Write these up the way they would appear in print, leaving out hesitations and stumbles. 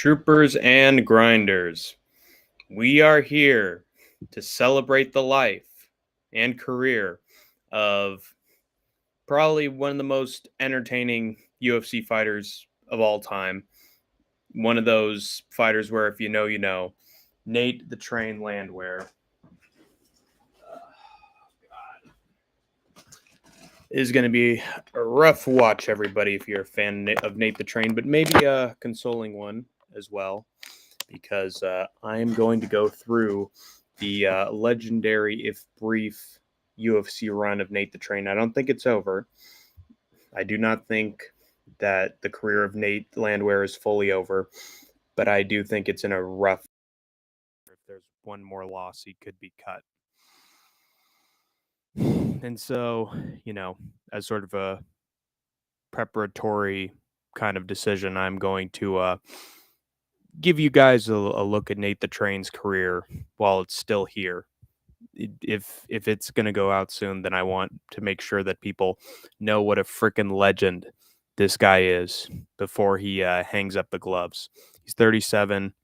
Troopers and grinders, we are here to celebrate the life and career of probably one of the most entertaining UFC fighters of all time. One of those fighters where if you know, you know. Nate the Train Landwehr. Is going to be a rough watch, everybody, if you're a fan of Nate the Train, but maybe a consoling one as well, because I am going to go through the legendary, if brief, UFC run of Nate the Train. I don't think it's over. I do not think that the career of Nate Landwehr is fully over, but I do think it's in a rough. If there's one more loss, he could be cut. And so, as sort of a preparatory kind of decision, I'm going to give you guys a look at Nate the Train's career while it's still here. If it's going to go out soon, then I want to make sure that people know what a freaking legend this guy is before he hangs up the gloves. He's 37.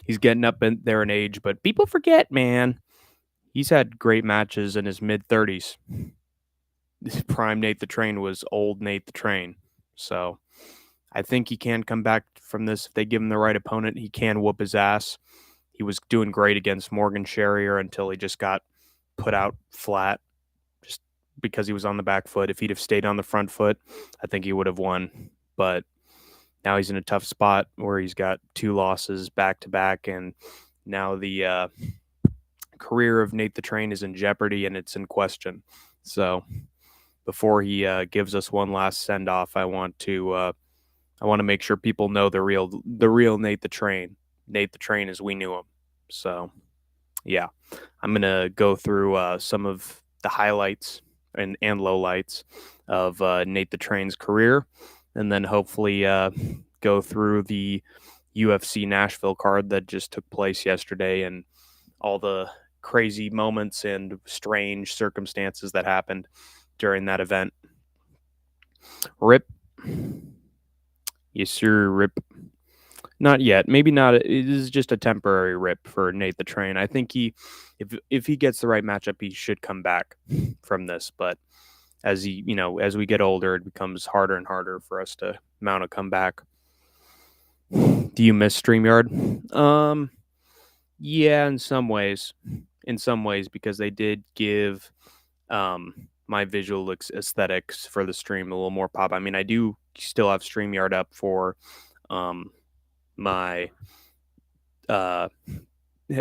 He's getting up in there in age, but people forget, man. He's had great matches in his mid 30s. Prime Nate the Train was old Nate the Train. So I think he can come back from this. If they give him the right opponent, he can whoop his ass. He was doing great against Morgan Sherrier until he just got put out flat just because he was on the back foot. If he'd have stayed on the front foot, I think he would have won. But now he's in a tough spot where he's got 2 losses back to back, and now the career of Nate the Train is in jeopardy and it's in question. So before he gives us one last send off, I want to make sure people know the real Nate the Train. Nate the Train as we knew him. So, yeah, I'm gonna go through some of the highlights and lowlights of Nate the Train's career, and then hopefully go through the UFC Nashville card that just took place yesterday and all the crazy moments and strange circumstances that happened during that event. Rip. Yes, sir, rip. Not yet. Maybe not. It is just a temporary rip for Nate the Train. I think if he gets the right matchup, he should come back from this. But as we get older, it becomes harder and harder for us to mount a comeback. Do you miss StreamYard? Yeah, in some ways, because they did give my visual aesthetics for the stream a little more pop. I mean, I do still have StreamYard up for my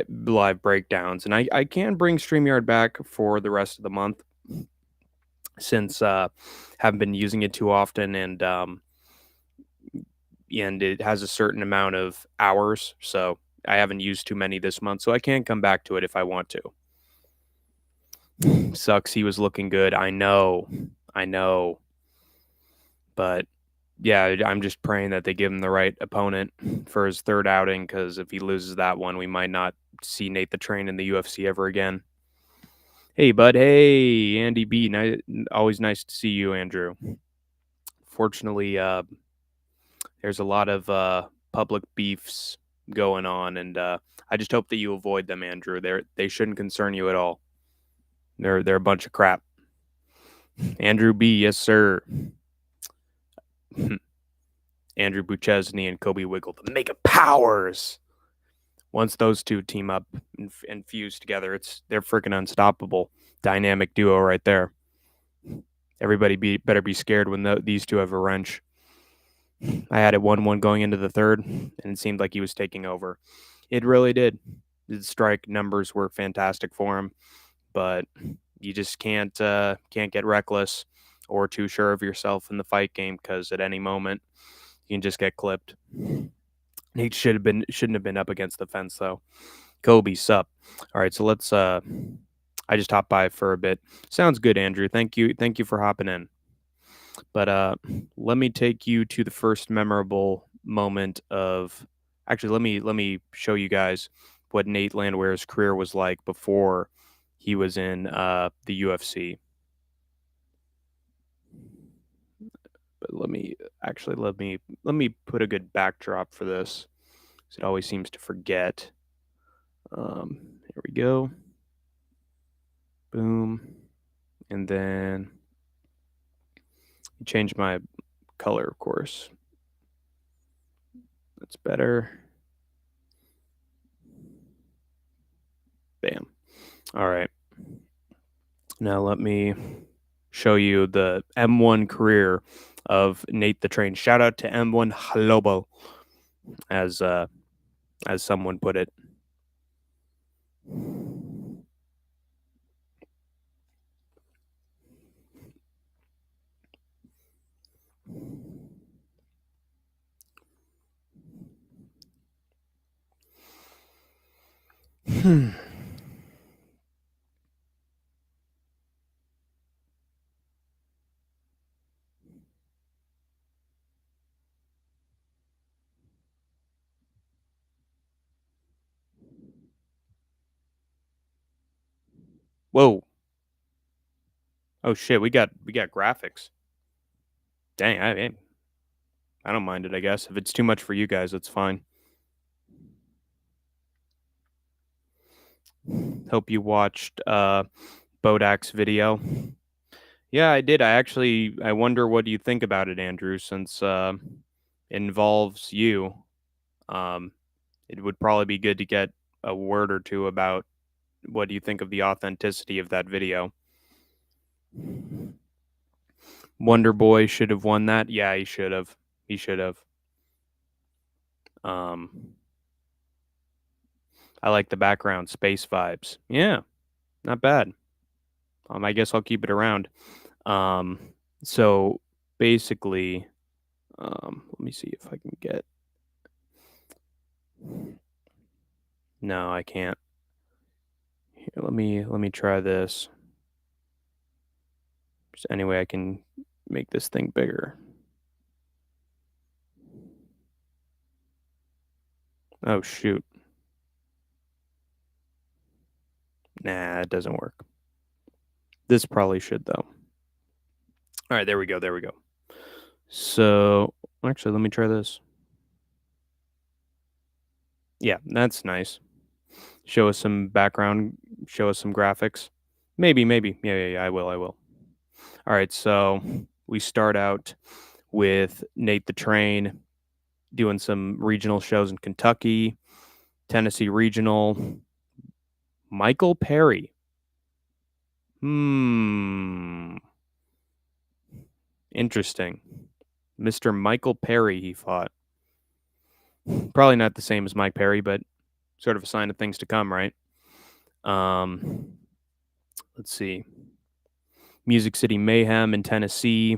live breakdowns, and I can bring StreamYard back for the rest of the month since haven't been using it too often, and it has a certain amount of hours, so I haven't used too many this month, so I can come back to it if I want to. Sucks he was looking good. I know. But yeah, I'm just praying that they give him the right opponent for his third outing, because if he loses that one, we might not see Nate the Train in the UFC ever again. Hey, bud. Hey, Andy B. Always nice to see you, Andrew. Fortunately, there's a lot of public beefs going on, and I just hope that you avoid them, Andrew. They shouldn't concern you at all. They're a bunch of crap. Andrew B. Yes, sir. Andrew Buchesney and Kobe Wiggle, the Mega Powers. Once those two team up and fuse together, they're freaking unstoppable. Dynamic duo right there. Everybody better be scared when these two have a wrench. I had it 1-1 going into the third, and it seemed like he was taking over. It really did. The strike numbers were fantastic for him, but you just can't get reckless or too sure of yourself in the fight game, because at any moment you can just get clipped. He shouldn't have been up against the fence though. Kobe, sup? All right, so let's. I just hopped by for a bit. Sounds good, Andrew. Thank you for hopping in. But let me take you to the first memorable moment of. Actually, let me show you guys what Nate Landwehr's career was like before he was in the UFC. let me put a good backdrop for this. 'Cause it always seems to forget. Here we go. Boom. And then change my color, of course. That's better. Bam. All right. Now let me show you the M1 career of Nate the Train. Shout out to M1 Halobo, as someone put it. Whoa. Oh shit, we got graphics. Dang, I don't mind it, I guess. If it's too much for you guys, it's fine. Hope you watched Bodak's video. Yeah, I did. I wonder what you think about it, Andrew, since it involves you. Um, it would probably be good to get a word or two about what do you think of the authenticity of that video. Wonder Boy should have won that. Yeah, he should have. He should have. I like the background space vibes. Yeah, not bad. I guess I'll keep it around. So basically, let me see if I can get. No, I can't. Here, let me try this. Just any way I can make this thing bigger. Oh shoot. Nah, it doesn't work. This probably should though. All right, there we go. There we go. So actually, let me try this. Yeah, that's nice. Show us some background. Show us some graphics. Maybe. Yeah. I will. All right. So we start out with Nate the Train doing some regional shows in Kentucky, Tennessee Regional. Michael Perry. Interesting. Mr. Michael Perry, he fought. Probably not the same as Mike Perry, but sort of a sign of things to come, right? Let's see. Music City Mayhem in Tennessee.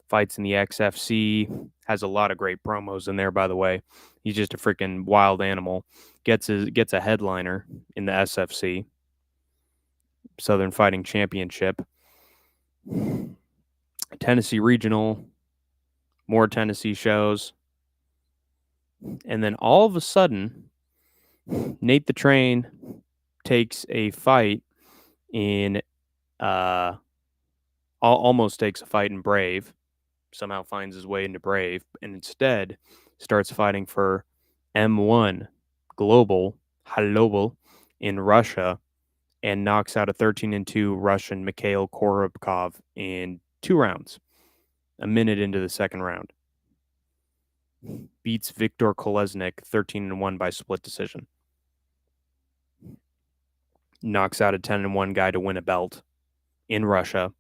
Fights in the XFC. Has a lot of great promos in there, by the way. He's just a freaking wild animal. Gets a headliner in the SFC, Southern Fighting Championship. Tennessee Regional. More Tennessee shows. And then all of a sudden, Nate the Train takes a fight in almost takes a fight in Brave, somehow finds his way into Brave, and instead starts fighting for M1 Global in Russia and knocks out a 13-2 Russian Mikhail Korobkov in 2 rounds, a minute into the second round. Beats Viktor Kolesnik 13-1 by split decision. Knocks out a 10-1 guy to win a belt in Russia.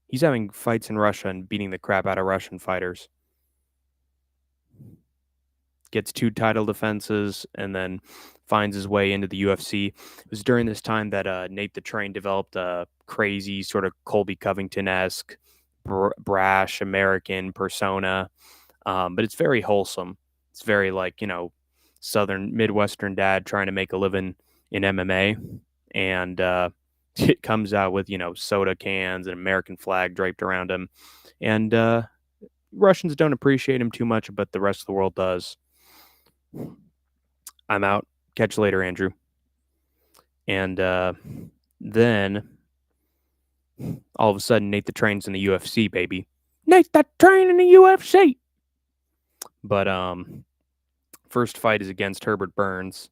He's having fights in Russia and beating the crap out of Russian fighters. Gets 2 title defenses and then finds his way into the UFC. It was during this time that Nate the Train developed a crazy sort of Colby Covington-esque, brash American persona. But it's very wholesome. It's very like, Southern Midwestern dad trying to make a living in MMA. And it comes out with, soda cans and American flag draped around him. And Russians don't appreciate him too much, but the rest of the world does. I'm out. Catch you later, Andrew. And then all of a sudden, Nate the Train's in the UFC, baby. Nate the Train in the UFC. But first fight is against Herbert Burns,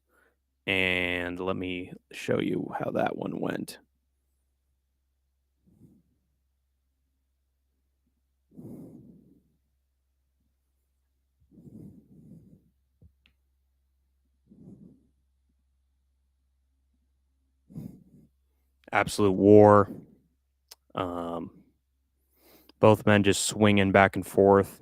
and let me show you how that one went. Absolute war. Um, both men just swinging back and forth.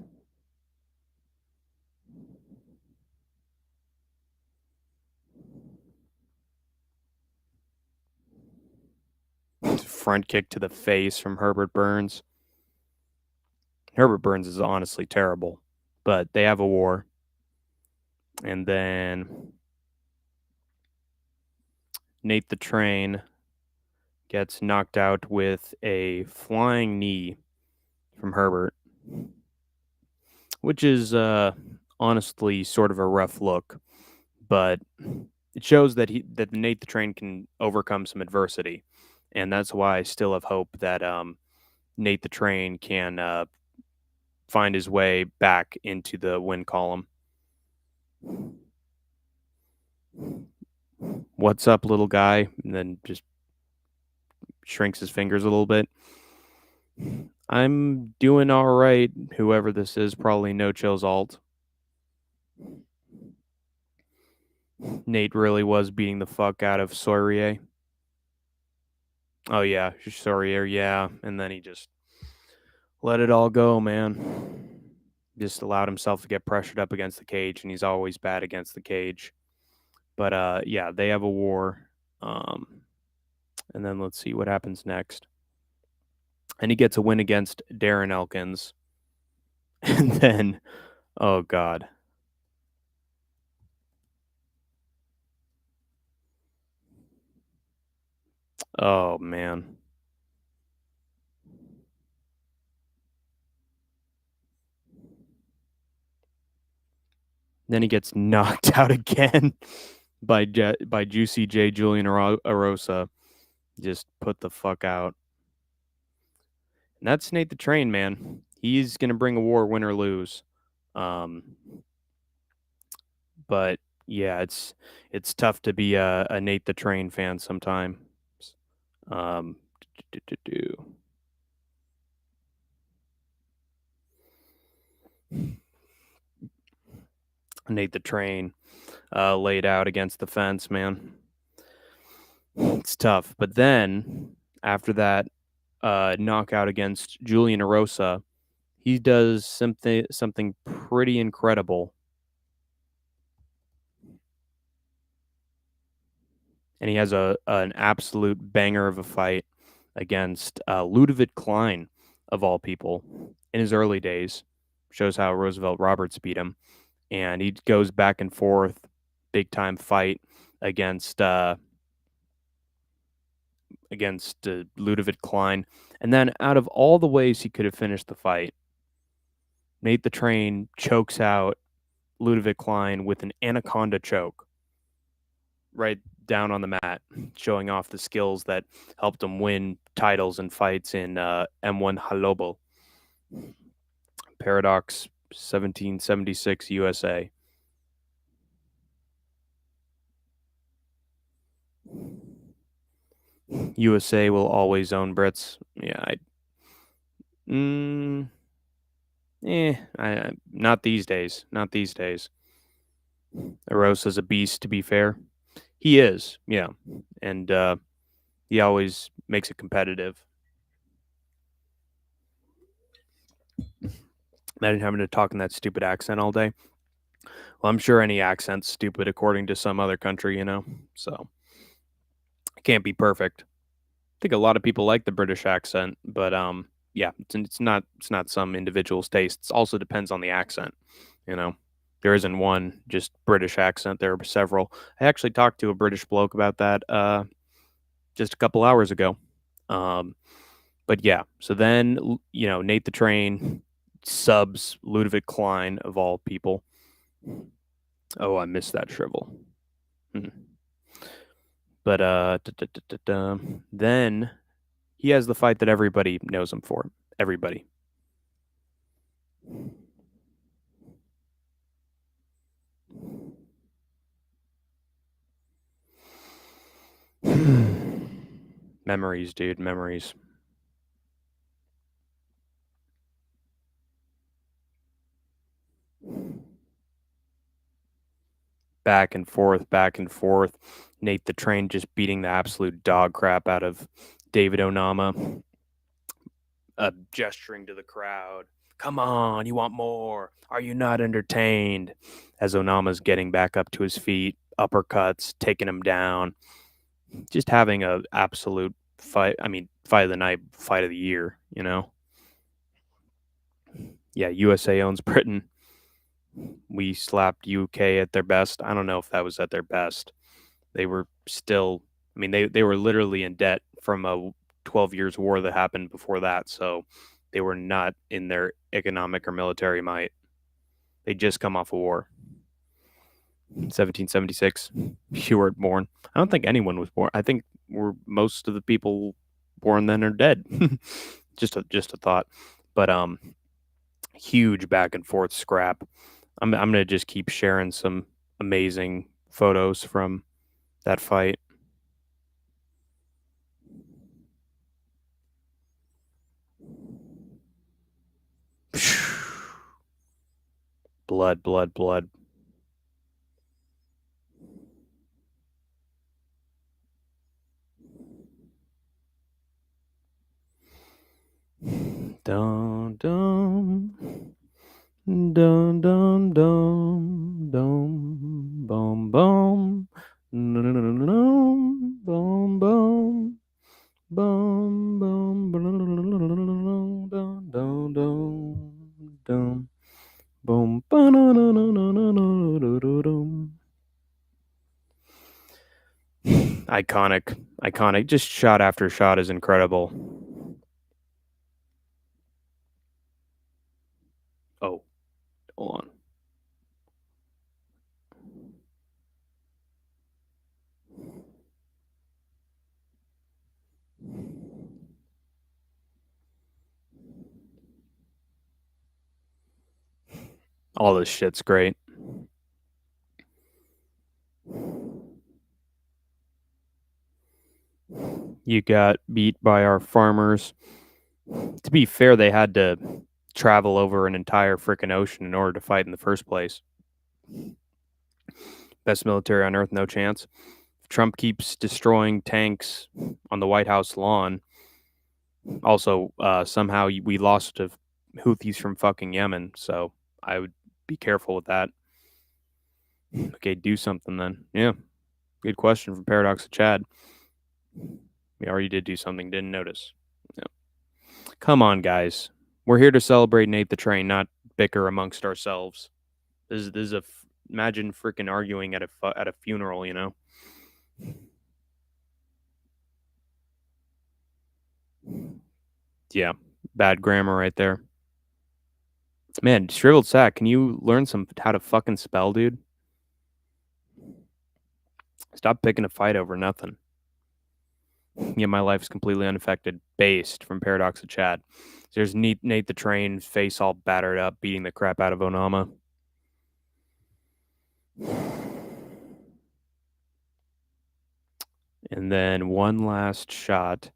Front kick to the face from Herbert Burns. Herbert Burns is honestly terrible, but they have a war. And then Nate the Train gets knocked out with a flying knee from Herbert, which is honestly sort of a rough look, but it shows that Nate the Train can overcome some adversity, and that's why I still have hope that Nate the Train can find his way back into the win column. What's up, little guy? And then just shrinks his fingers a little bit. I'm doing all right. Whoever this is, probably No Chill's alt. Nate really was beating the fuck out of Saurier. Oh yeah, Saurier, yeah. And then he just let it all go, man. Just allowed himself to get pressured up against the cage, and he's always bad against the cage. But yeah, they have a war. And then let's see what happens next. And he gets a win against Darren Elkins. And then, oh God. Oh man. Then he gets knocked out again by Juicy J Julian Arosa. Just put the fuck out. And that's Nate the Train, man. He's gonna bring a war, win or lose. Um, but yeah, it's tough to be a Nate the Train fan sometimes. Um, Nate the Train laid out against the fence, man. It's tough. But then after that knockout against Julian Arosa, he does something pretty incredible. And he has an absolute banger of a fight against Ludovic Klein, of all people, in his early days. Shows how Roosevelt Roberts beat him. And he goes back and forth, big time fight against Ludovic Klein. And then out of all the ways he could have finished the fight, Nate the Train chokes out Ludovic Klein with an anaconda choke right down on the mat, showing off the skills that helped him win titles and fights in M1 Halobo. Paradox 1776 USA. USA will always own Brits. Yeah, not these days. Not these days. Arosa's a beast, to be fair. He is, yeah. And he always makes it competitive. Imagine having to talk in that stupid accent all day. Well, I'm sure any accent's stupid according to some other country, So it can't be perfect. I think a lot of people like the British accent, but yeah, it's not some individual's taste. It also depends on the accent, you know. There isn't one just British accent. There are several. I actually talked to a British bloke about that just a couple hours ago. But yeah, so then Nate the Train subs Ludovic Klein of all people. Oh, I missed that shrivel. But then he has the fight that everybody knows him for. Everybody. Memories, dude, memories. Back and forth, back and forth. Nate the Train just beating the absolute dog crap out of David Onama, gesturing to the crowd. Come on, you want more? Are you not entertained? As Onama's getting back up to his feet, uppercuts, taking him down. Just having a absolute fight. I mean, fight of the night, fight of the year, you know? Yeah, USA owns Britain. We slapped UK at their best. I don't know if that was at their best. They were still, I mean, they were literally in debt from a 12 years war that happened before that. So they were not in their economic or military might. They just come off a war. 1776, you weren't born. I don't think anyone was born. I think most of the people born then are dead. just a thought. But huge back and forth scrap. I'm gonna just keep sharing some amazing photos from that fight. Blood, blood, blood. Dum dum dum dum dum dum bum bum dum bum bum bum bum dum dum dum dum boom dum. Iconic, iconic. Just shot after shot is incredible. Oh, hold on. All this shit's great. You got beat by our farmers. To be fair, they had to travel over an entire freaking ocean in order to fight in the first place. Best military on earth, no chance. If Trump keeps destroying tanks on the White House lawn, also, somehow we lost to Houthis from fucking Yemen, so I would be careful with that. Okay, do something then. Yeah, good question from Paradox of Chad. We already did do something, didn't notice. Yeah. Come on, guys. We're here to celebrate Nate the Train, not bicker amongst ourselves. This is imagine freaking arguing at a funeral, you know. Yeah, bad grammar right there. Man, shriveled sack. Can you learn some how to fucking spell, dude? Stop picking a fight over nothing. Yeah, my life's completely unaffected. Based from Paradox of Chad. There's Nate the Train, face all battered up, beating the crap out of Onama. And then one last shot,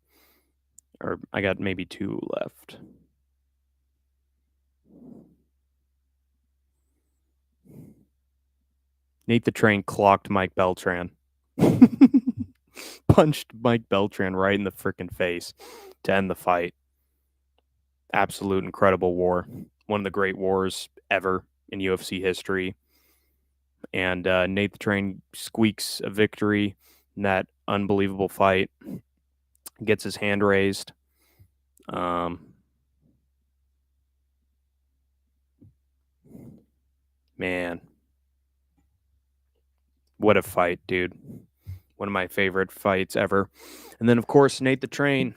or I got maybe two left. Nate the Train clocked Mike Beltran. Punched Mike Beltran right in the freaking face to end the fight. Absolute incredible war. One of the great wars ever in UFC history. And Nate the Train squeaks a victory in that unbelievable fight. Gets his hand raised. Man, what a fight, dude. One of my favorite fights ever. And then, of course, Nate the Train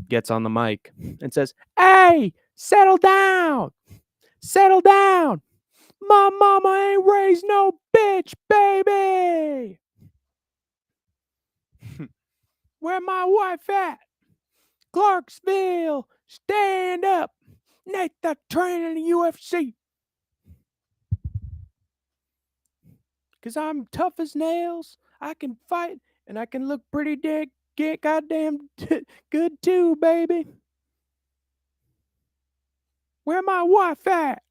gets on the mic and says, "Hey, settle down. Settle down. My mama ain't raised no bitch, baby. Where my wife at? Clarksville, stand up. Nate the Train in the UFC. Because I'm tough as nails. I can fight and I can look pretty get goddamn good too, baby. Where my wife at?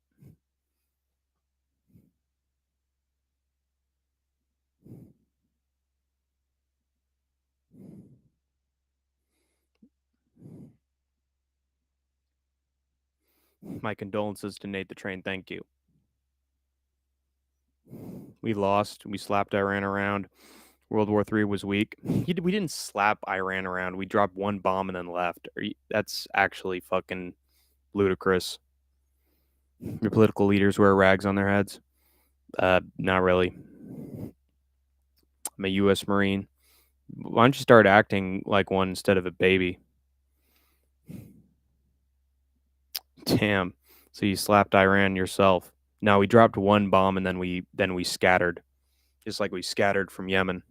My condolences to Nate the Train. Thank you. We lost. We slapped Iran around. World War III was weak. We didn't slap Iran around. We dropped one bomb and then left. That's actually fucking ludicrous. Your political leaders wear rags on their heads. Not really. I'm a U.S. Marine. Why don't you start acting like one instead of a baby? Damn. So you slapped Iran yourself. No, we dropped one bomb and then we scattered. Just like we scattered from Yemen.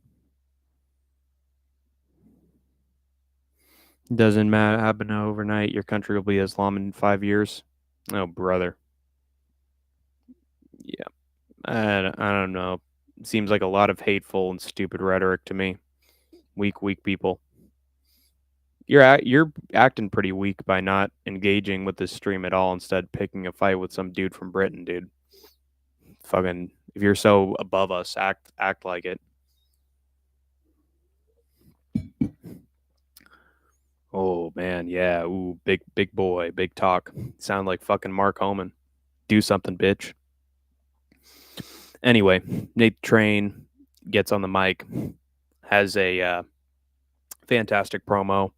Doesn't matter happen overnight. Your country will be Islam in 5 years. Oh, brother. Yeah. I don't know. Seems like a lot of hateful and stupid rhetoric to me. Weak people. You're acting pretty weak by not engaging with this stream at all. Instead, picking a fight with some dude from Britain, dude. Fucking, if you're so above us, act like it. Oh man, yeah. Ooh, big boy, big talk. Sound like fucking Mark Homan. Do something, bitch. Anyway, Nate Train gets on the mic, has a fantastic promo,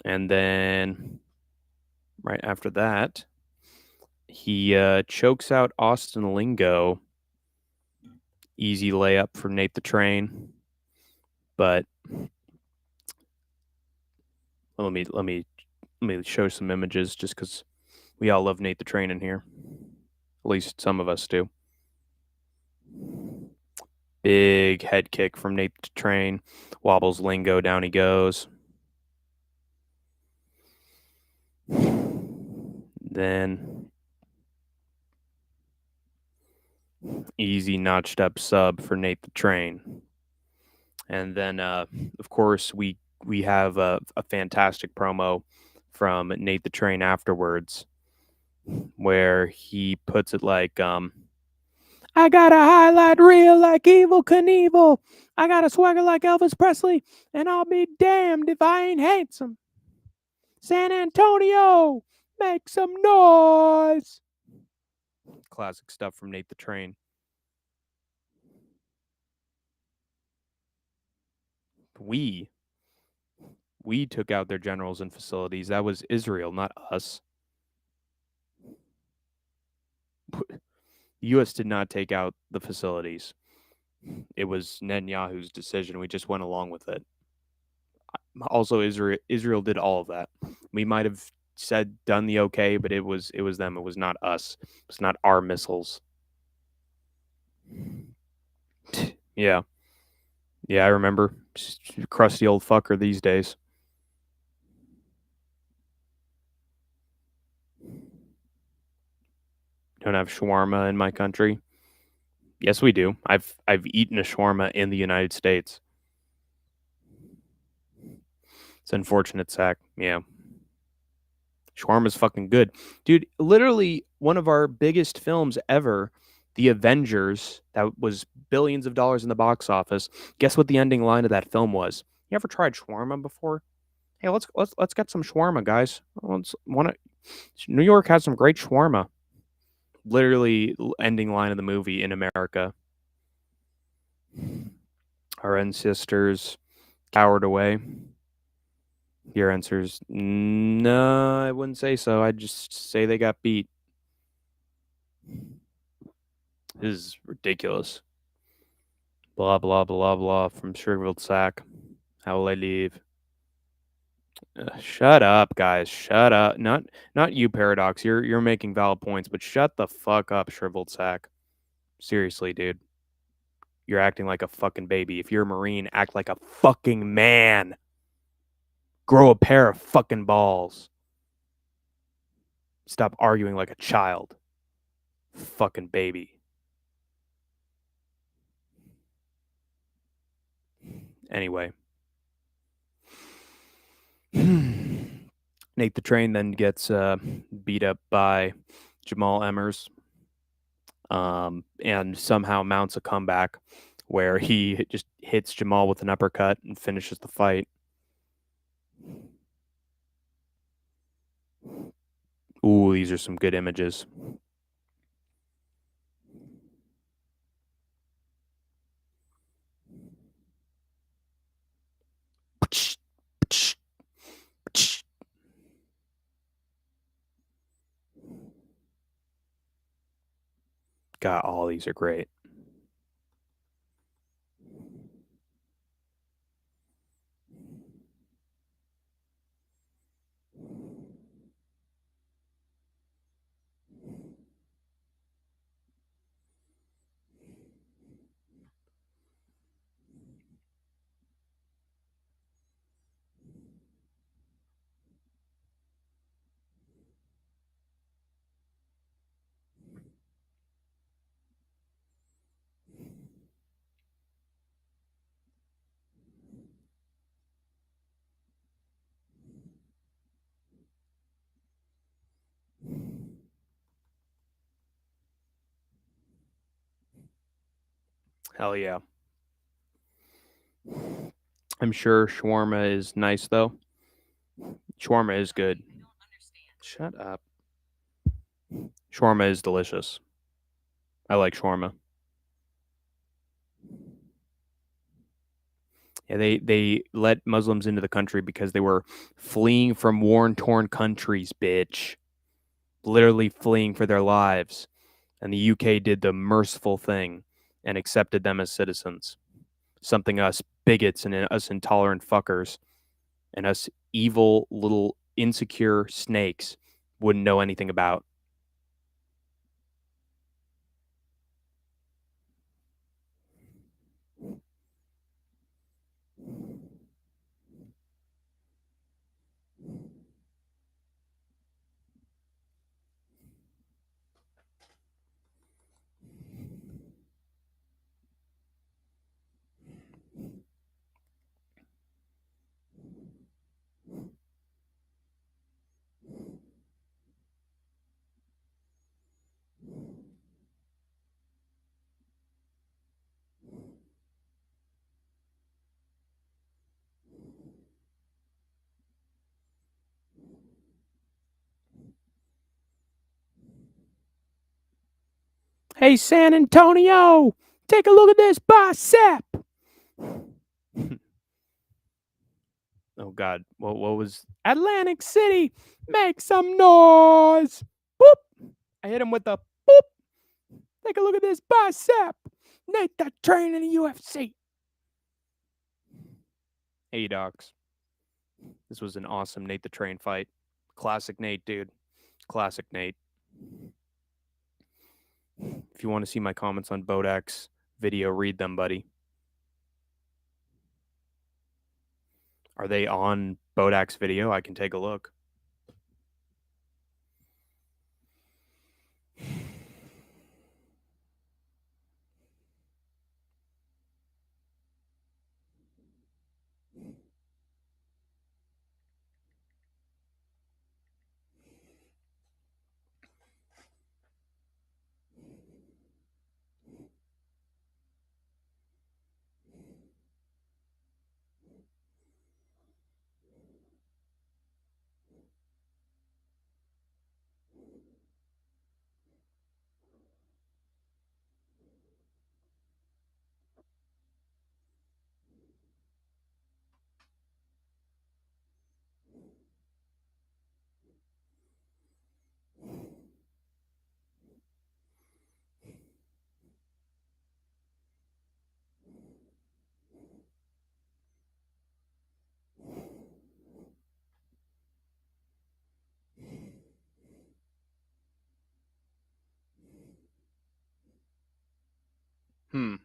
and then right after that, he chokes out Austin Lingo. Easy layup for Nate the Train, but let me show some images just because we all love Nate the Train in here. At least some of us do. Big head kick from Nate the Train. Wobbles Lingo, down he goes. Then easy notched up sub for Nate the Train. And then, of course, we have a fantastic promo from Nate the Train afterwards, where he puts it like, I got a highlight reel like Evil Knievel. I got a swagger like Elvis Presley, and I'll be damned if I ain't handsome. San Antonio, make some noise. Classic stuff from Nate the Train. We took out their generals and facilities. That was Israel, not us. The U.S. did not take out the facilities. It was Netanyahu's decision. We just went along with it. Also, Israel did all of that. We might have done the okay, but it was them. It was not us. It's not our missiles. Yeah, I remember. Crusty old fucker these days. Don't have shawarma in my country. Yes, we do. I've eaten a shawarma in the United States. It's unfortunate, Zach. Yeah. Shawarma's fucking good. Dude, literally one of our biggest films ever, The Avengers, that was billions of dollars in the box office. Guess what the ending line of that film was? You ever tried shawarma before? Hey, let's get some shawarma, guys. New York has some great shawarma. Literally ending line of the movie in America. Our ancestors cowered away. Your answer's no, I wouldn't say so. I'd just say they got beat. This is ridiculous. Blah, blah, blah, blah from Shriveled Sack. How will I leave? Shut up, guys. Shut up. Not you, Paradox. You're making valid points, but shut the fuck up, Shriveled Sack. Seriously, dude. You're acting like a fucking baby. If you're a Marine, act like a fucking man. Grow a pair of fucking balls. Stop arguing like a child. Fucking baby. Anyway. Nate the Train then gets beat up by Jamal Emmers, and somehow mounts a comeback where he just hits Jamal with an uppercut and finishes the fight. Ooh, these are some good images. God, all these are great. Hell yeah. I'm sure shawarma is nice though. Shawarma is good. Shut up. Shawarma is delicious. I like shawarma. Yeah, they let Muslims into the country because they were fleeing from war-torn countries, bitch. Literally fleeing for their lives. And the UK did the merciful thing and accepted them as citizens. Something us bigots and us intolerant fuckers and us evil little insecure snakes wouldn't know anything about. Hey, San Antonio, take a look at this bicep. Oh God, what was Atlantic City? Make some noise! Boop! I hit him with a boop. Take a look at this bicep. Nate the Train in the UFC. Hey, docs. This was an awesome Nate the Train fight. Classic Nate, dude. Classic Nate. If you want to see my comments on Bodak's video, read them, buddy. Are they on Bodak's video? I can take a look. Hmm.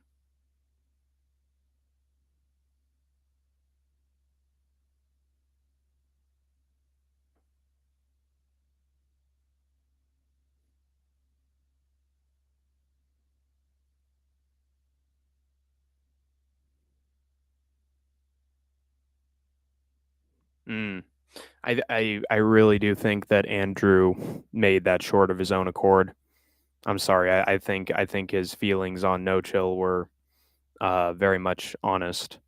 Mm. I really do think that Andrew made that short of his own accord. I'm sorry. I think his feelings on No Chill were very much honest,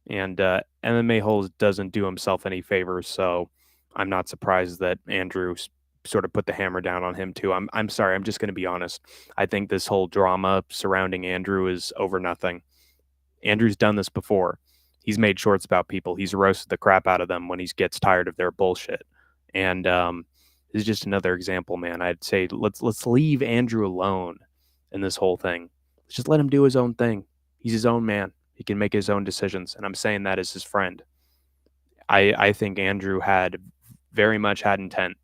and MMA Holes doesn't do himself any favors. So I'm not surprised that Andrew sort of put the hammer down on him too. I'm sorry. I'm just going to be honest. I think this whole drama surrounding Andrew is over nothing. Andrew's done this before. He's made shorts about people. He's roasted the crap out of them when he gets tired of their bullshit. And this is just another example, man. I'd say let's leave Andrew alone in this whole thing. Let's just let him do his own thing. He's his own man. He can make his own decisions, and I'm saying that as his friend. I think Andrew had very much had intent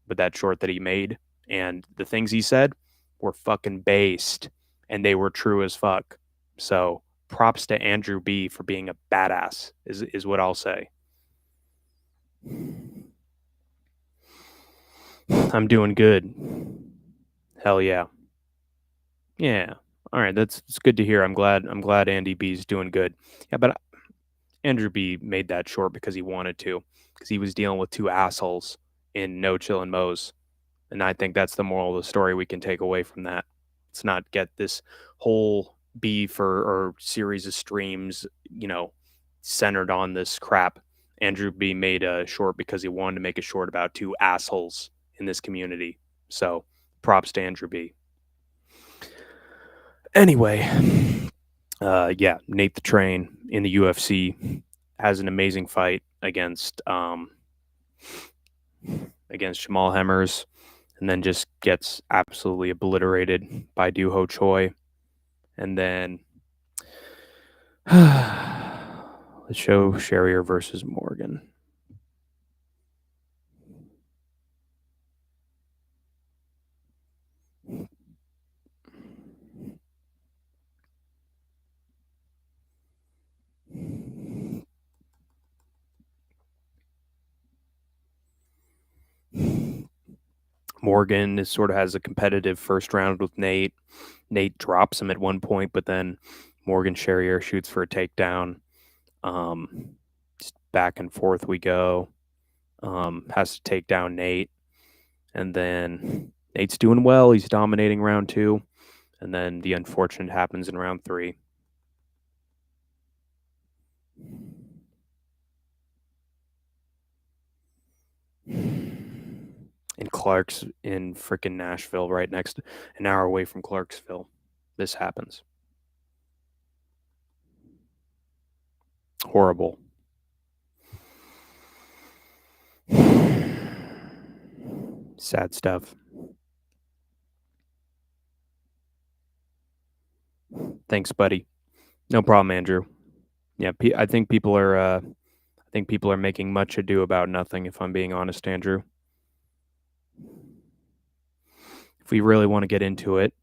with that short that he made, and the things he said were fucking based, and they were true as fuck. So props to Andrew B for being a badass is what I'll say. I'm doing good. Hell yeah. Yeah. All right, that's it's good to hear. I'm glad Andy B's doing good. Yeah, but Andrew B made that short because he wanted to, because he was dealing with two assholes in No Chill and Moe's. And I think that's the moral of the story we can take away from that. Let's not get this whole beef or series of streams, centered on this crap. Andrew B made a short because he wanted to make a short about two assholes in this community. So props to Andrew B. Anyway, yeah, Nate the Train in the UFC has an amazing fight against Jamal Hemmers, and then just gets absolutely obliterated by Du Ho Choi. And then let's show Sherrier versus Morgan. Morgan sort of has a competitive first round with Nate. Nate drops him at one point, but then Morgan Sherrier shoots for a takedown. Just back and forth we go. Has to take down Nate. And then Nate's doing well. He's dominating round two. And then the unfortunate happens in round three. In Clark's in freaking Nashville, right next, an hour away from Clarksville. This happens. Horrible. Sad stuff. Thanks, buddy. No problem, Andrew. Yeah, I think people are making much ado about nothing. If I'm being honest, Andrew. If we really want to get into it,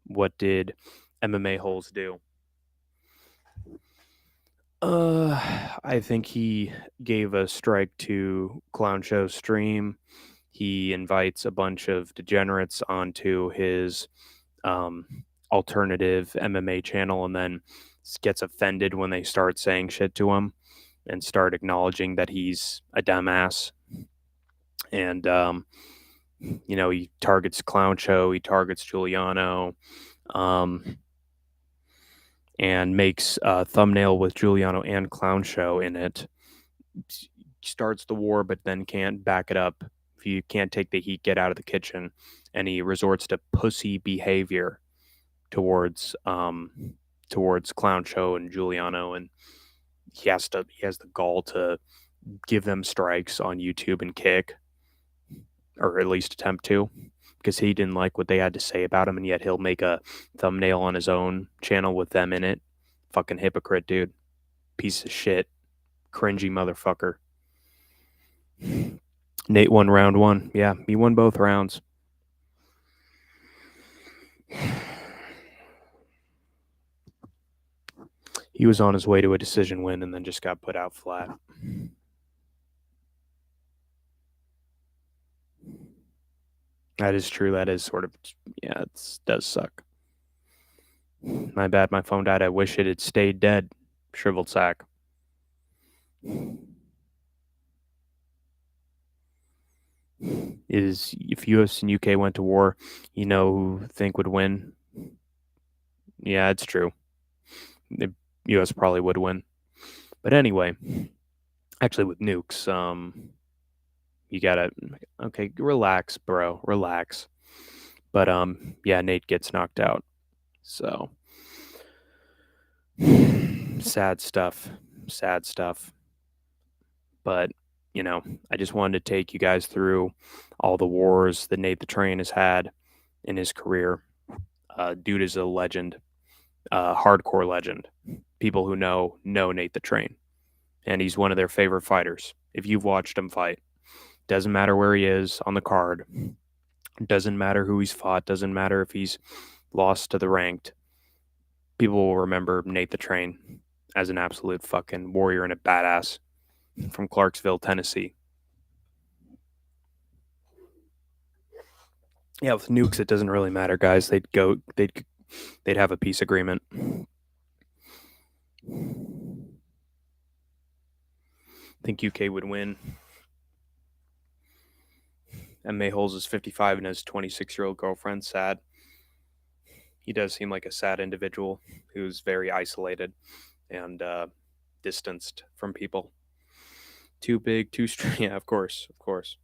what did MMA Holes do? I think he gave a strike to Clown Show's stream. He invites a bunch of degenerates onto his alternative MMA channel, and then gets offended when they start saying shit to him and start acknowledging that he's a dumbass. And he targets Clown Show, he targets Giuliano, and makes a thumbnail with Giuliano and Clown Show in it. Starts the war, but then can't back it up. If you can't take the heat, get out of the kitchen. And he resorts to pussy behavior towards Clown Show and Giuliano, and he has the gall to give them strikes on YouTube and Kick, or at least attempt to, because he didn't like what they had to say about him, and yet he'll make a thumbnail on his own channel with them in it. Fucking hypocrite, dude. Piece of shit. Cringy motherfucker. Nate won round one. Yeah, he won both rounds. He was on his way to a decision win and then just got put out flat. That is true. That is sort of, yeah, it does suck. My bad. My phone died. I wish it had stayed dead. Shriveled sack. is if US and UK went to war, you know who think would win? Yeah, it's true. The US probably would win. But anyway, actually with nukes, you gotta okay, relax, bro. Relax. But yeah, Nate gets knocked out. So sad stuff. Sad stuff. But, you know, I just wanted to take you guys through all the wars that Nate the Train has had in his career. Dude is a legend, hardcore legend. People who know Nate the Train, and he's one of their favorite fighters. If you've watched him fight, doesn't matter where he is on the card, doesn't matter who he's fought, doesn't matter if he's lost to the ranked. People will remember Nate the Train as an absolute fucking warrior and a badass from Clarksville, Tennessee. Yeah, with nukes, it doesn't really matter, guys. They'd have a peace agreement. I think UK would win. And May Holes is 55 and has 26-year-old girlfriend. Sad. He does seem like a sad individual who's very isolated and distanced from people. Too big, too strong. Yeah, of course, of course.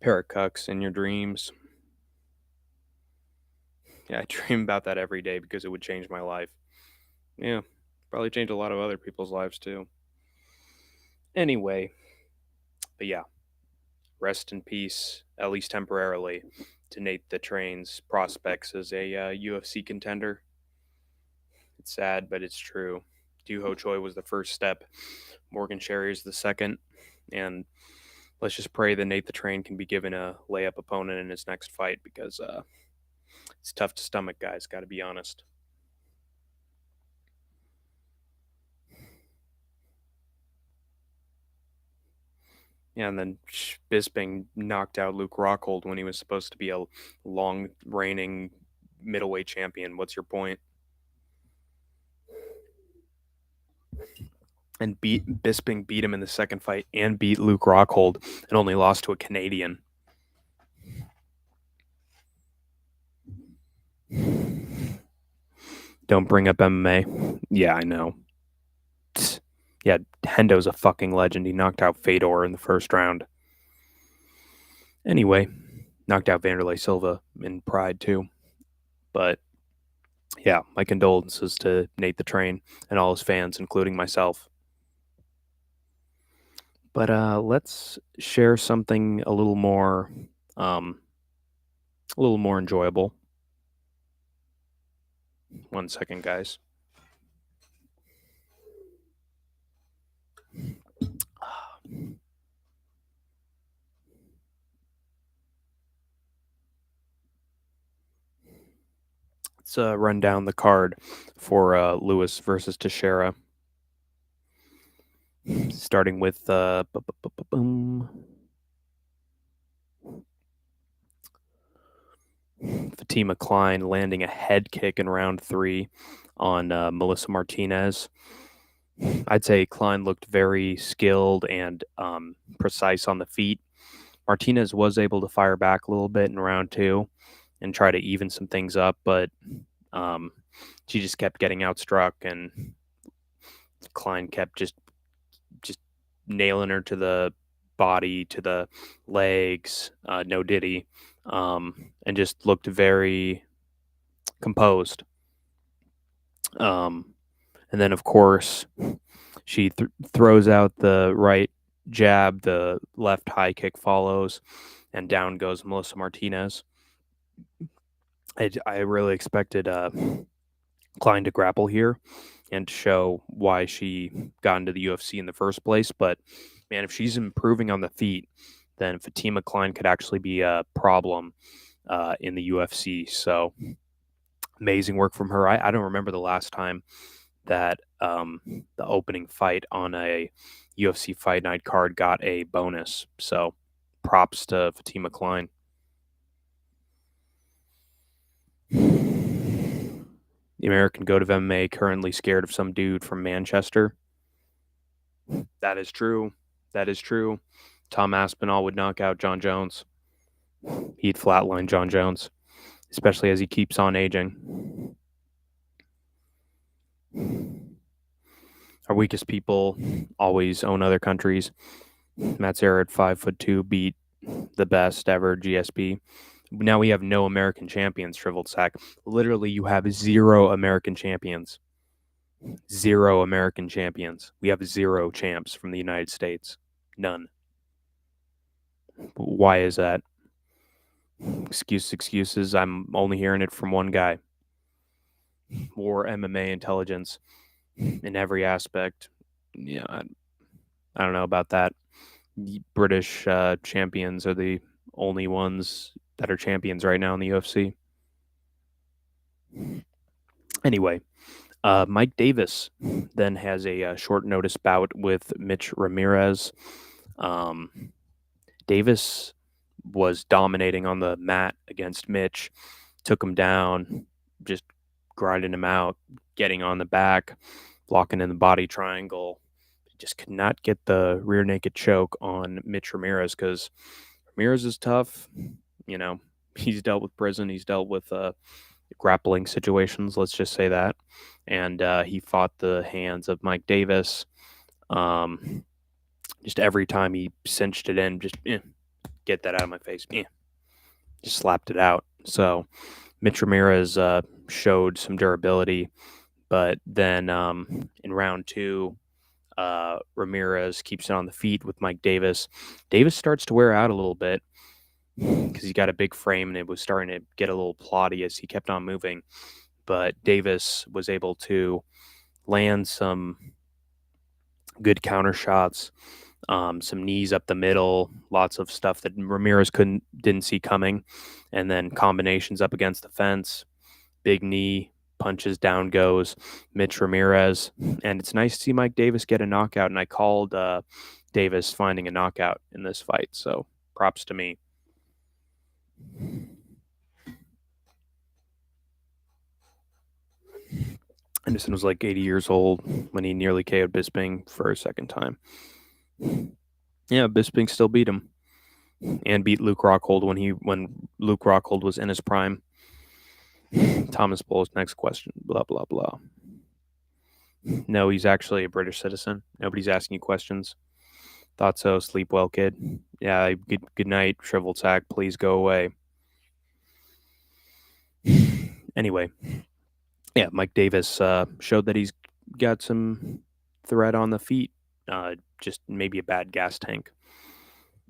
Pair of cucks in your dreams. Yeah, I dream about that every day because it would change my life. Yeah, probably change a lot of other people's lives too. Anyway, but yeah, rest in peace, at least temporarily, to Nate the Train's prospects as a UFC contender. It's sad, but it's true. Doo Ho Choi was the first step. Morgan Sherry is the second. And let's just pray that Nate the Train can be given a layup opponent in his next fight because it's tough to stomach, guys. Got to be honest. Yeah, and then Bisping knocked out Luke Rockhold when he was supposed to be a long reigning middleweight champion. What's your point? And Bisping beat him in the second fight and beat Luke Rockhold and only lost to a Canadian. Don't bring up MMA. Yeah, I know. Yeah, Hendo's a fucking legend. He knocked out Fedor in the first round. Anyway, knocked out Vanderlei Silva in Pride too. But yeah, my condolences to Nate the Train and all his fans, including myself. But let's share something a little more enjoyable. 1 second, guys. Let's run down the card for Lewis versus Teixeira. Starting with Fatima Klein landing a head kick in round 3 on Melissa Martinez. I'd say Klein looked very skilled and precise on the feet. Martinez was able to fire back a little bit in round 2 and try to even some things up, but she just kept getting outstruck, and Klein kept just nailing her to the body, to the legs, no diddy, and just looked very composed. And then, of course, she throws out the right jab, the left high kick follows, and down goes Melissa Martinez. I really expected Klein to grapple here and to show why she got into the UFC in the first place. But, man, if she's improving on the feet, then Fatima Klein could actually be a problem in the UFC. So, amazing work from her. I don't remember the last time that the opening fight on a UFC Fight Night card got a bonus. So props to Fatima Klein. The American goat of MMA currently scared of some dude from Manchester. That is true. That is true. Tom Aspinall would knock out John Jones. He'd flatline John Jones, especially as he keeps on aging. Our weakest people always own other countries. Matt Serra at 5'2" beat the best ever GSP. Now we have no American champions, Shriveled Sack. Literally, you have 0 American champions. 0 American champions. We have 0 champs from the United States. None. Why is that? Excuses. I'm only hearing it from one guy. More MMA intelligence in every aspect. Yeah, I don't know about that. British champions are the only ones that are champions right now in the UFC. Anyway, Mike Davis then has a short notice bout with Mitch Ramirez. Davis was dominating on the mat against Mitch, took him down, just grinding him out, getting on the back, blocking in the body triangle. Just could not get the rear naked choke on Mitch Ramirez because Ramirez is tough. You know, he's dealt with prison. He's dealt with grappling situations. Let's just say that. And he fought the hands of Mike Davis. Just every time he cinched it in, just get that out of my face. Just slapped it out. So Mitch Ramirez showed some durability. But then in round 2, Ramirez keeps it on the feet with Mike Davis. Davis starts to wear out a little bit because he's got a big frame and it was starting to get a little plotty as he kept on moving. But Davis was able to land some good counter shots, some knees up the middle, lots of stuff that Ramirez didn't see coming, and then combinations up against the fence, big knee, punches, down goes Mitch Ramirez. And it's nice to see Mike Davis get a knockout, and I called Davis finding a knockout in this fight, so props to me. Anderson was like 80 years old when he nearly KO'd Bisping for a second time. Yeah, Bisping still beat him and beat Luke Rockhold when Luke Rockhold was in his prime. Thomas Bowles, next question, blah, blah, blah. No, he's actually a British citizen. Nobody's asking you questions. Thought so. Sleep well, kid. Yeah, good night, Shriveled Sack. Please go away. Anyway, yeah, Mike Davis showed that he's got some threat on the feet. Just maybe a bad gas tank.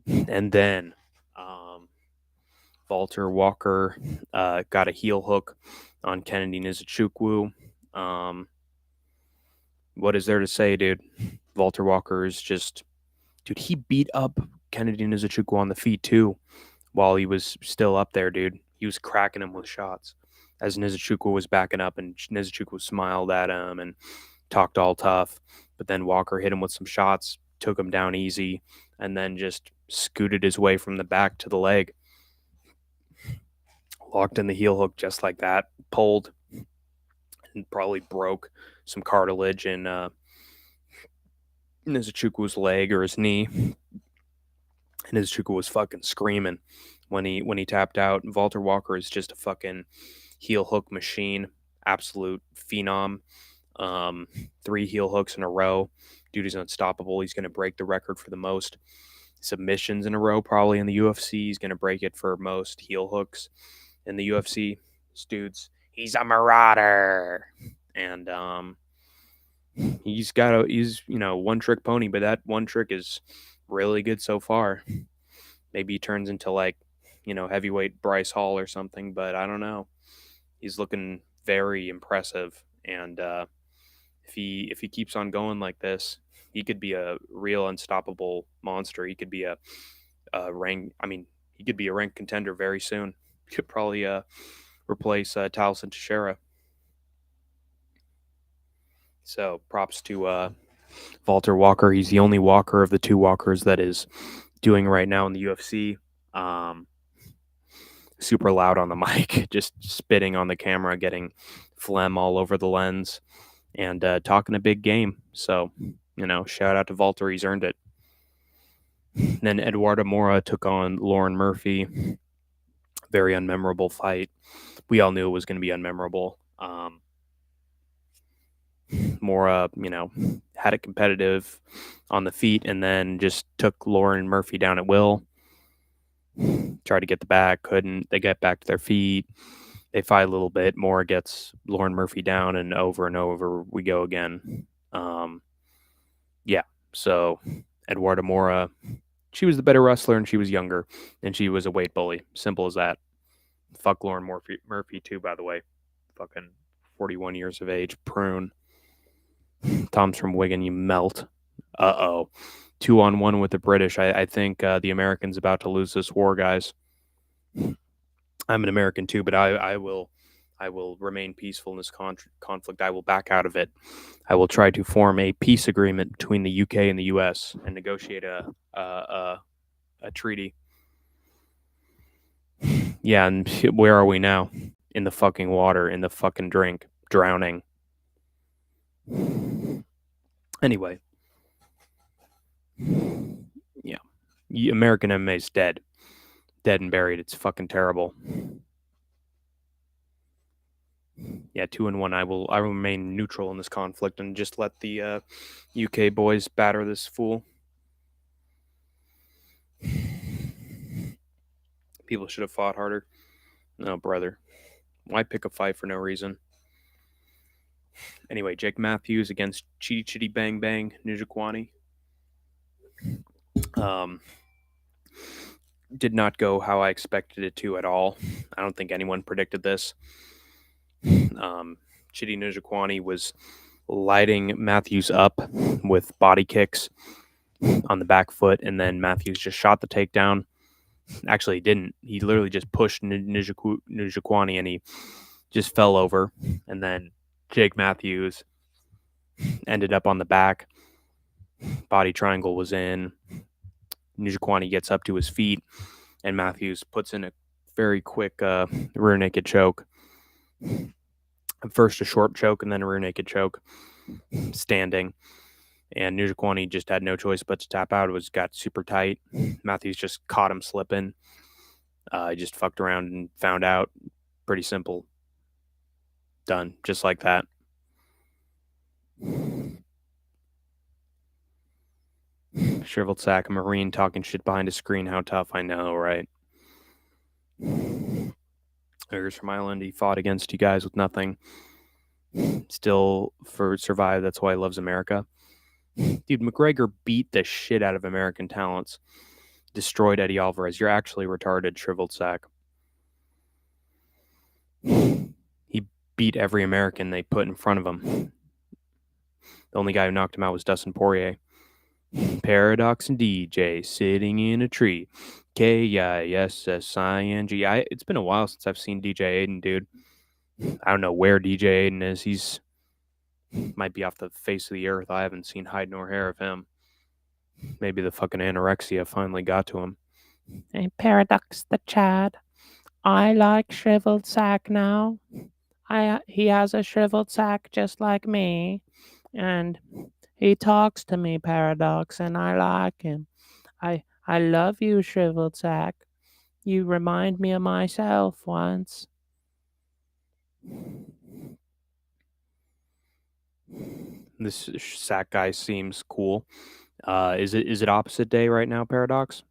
And then Walter Walker got a heel hook on Kennedy Nzechukwu. What is there to say, dude? Walter Walker is just... Dude, he beat up Kennedy Nzechukwu on the feet, too, while he was still up there, dude. He was cracking him with shots as Nzechukwu was backing up, and Nzechukwu smiled at him and talked all tough. But then Walker hit him with some shots, took him down easy, and then just scooted his way from the back to the leg. Locked in the heel hook just like that, pulled, and probably broke some cartilage in Nzechukwu's leg or his knee. And Nzechukwu was fucking screaming when he tapped out. Walter Walker is just a fucking heel hook machine, absolute phenom. 3 heel hooks in a row. Dude is unstoppable. He's going to break the record for the most submissions in a row, probably in the UFC. He's going to break it for most heel hooks in the UFC. This dude's, he's a marauder. And he's one trick pony, but that one trick is really good so far. Maybe he turns into heavyweight Bryce Hall or something, but I don't know. He's looking very impressive, and if he keeps on going like this, he could be a real unstoppable monster. He could be a ranked contender very soon. He could probably replace Taliesin Teixeira. So props to Walter Walker. He's the only Walker of the 2 Walkers that is doing right now in the UFC. Super loud on the mic, just spitting on the camera, getting phlegm all over the lens, and talking a big game. So, shout out to Walter. He's earned it. Then Eduardo Mora took on Lauren Murphy. Very unmemorable fight. We all knew it was going to be unmemorable. Mora, had it competitive on the feet and then just took Lauren Murphy down at will. Tried to get the back, couldn't. They get back to their feet. They fight a little bit. Mora gets Lauren Murphy down, and over we go again. Yeah, so Eduardo Mora, she was the better wrestler and she was younger and she was a weight bully. Simple as that. Fuck Lauren Murphy too, by the way. Fucking 41 years of age, prune. Tom's from Wigan, you melt. 2-on-1 with the British. I think the Americans about to lose this war, guys. I'm an American too, but I will remain peaceful in this conflict. I will back out of it. I will try to form a peace agreement between the UK and the US and negotiate a treaty. Yeah, and where are we now? In the fucking water, in the fucking drink, drowning. Anyway. Yeah. American MMA is dead. Dead and buried. It's fucking terrible. Yeah, 2-1. I will remain neutral in this conflict and just let the UK boys batter this fool. People should have fought harder. No, brother. Why pick a fight for no reason? Anyway, Jake Matthews against Chitty Chitty Bang Bang Nijukwani. Did not go how I expected it to at all. I don't think anyone predicted this. Chitty Nijukwani was lighting Matthews up with body kicks on the back foot, and then Matthews just shot the takedown. Actually, he didn't. He literally just pushed Nijukwani, and he just fell over. And then Jake Matthews ended up on the back. Body triangle was in. Nijukwani gets up to his feet, and Matthews puts in a very quick rear naked choke. First a short choke, and then a rear naked choke, standing. And Nijukwani just had no choice but to tap out. It got super tight. Matthews just caught him slipping. He just fucked around and found out. Pretty simple. Done. Just like that. Shriveled sack, a Marine talking shit behind a screen. How tough. I know, right? Here's from Ireland. He fought against you guys with nothing. Still survived. That's why he loves America. Dude, McGregor beat the shit out of American talents. Destroyed Eddie Alvarez. You're actually retarded, shriveled sack. He beat every American they put in front of him. The only guy who knocked him out was Dustin Poirier. Paradox and DJ sitting in a tree. Kissing. It's been a while since I've seen DJ Aiden, dude. I don't know where DJ Aiden is. He's might be off the face of the earth. I haven't seen hide nor hair of him. Maybe the fucking anorexia finally got to him. Hey, Paradox the Chad. I like shriveled sack now. He has a shriveled sack just like me. And he talks to me, Paradox, and I like him. I love you, shriveled sack. You remind me of myself once. This sack guy seems cool. Is it opposite day right now, Paradox?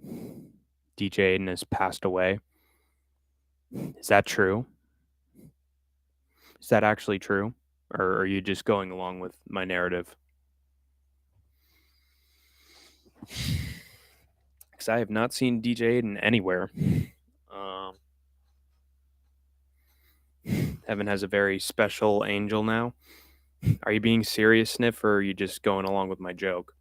DJ Aiden has passed away. Is that true? Is that actually true? Or are you just going along with my narrative? Because I have not seen DJ Aiden anywhere. Heaven has a very special angel now. Are you being serious, Sniff, or are you just going along with my joke?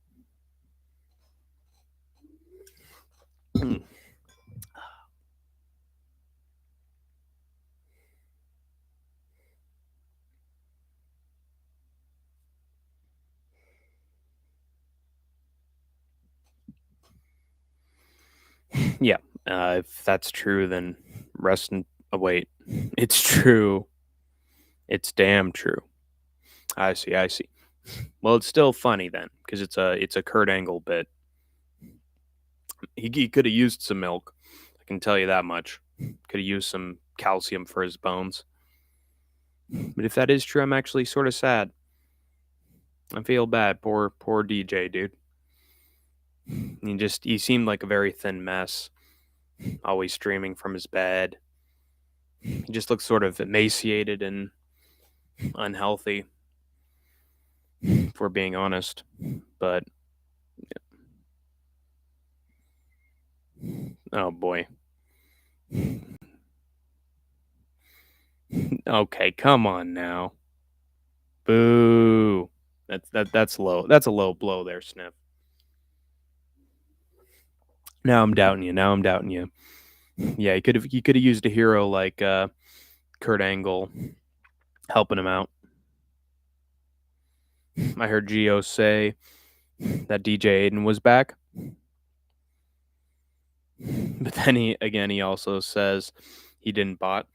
Yeah, if that's true, then rest and wait. It's true. It's damn true. I see. Well, it's still funny then, because it's a Kurt Angle bit. He could have used some milk. I can tell you that much. Could have used some calcium for his bones. But if that is true, I'm actually sort of sad. I feel bad. Poor DJ, dude. He seemed like a very thin mess, always streaming from his bed. He just looked sort of emaciated and unhealthy, if we're being honest. But oh boy. Okay, come on now. Boo. That's low. That's a low blow there, Sniff. Now I'm doubting you. Yeah, he could have used a hero like Kurt Angle helping him out. I heard Gio say that DJ Aiden was back. But then he also says he didn't bot.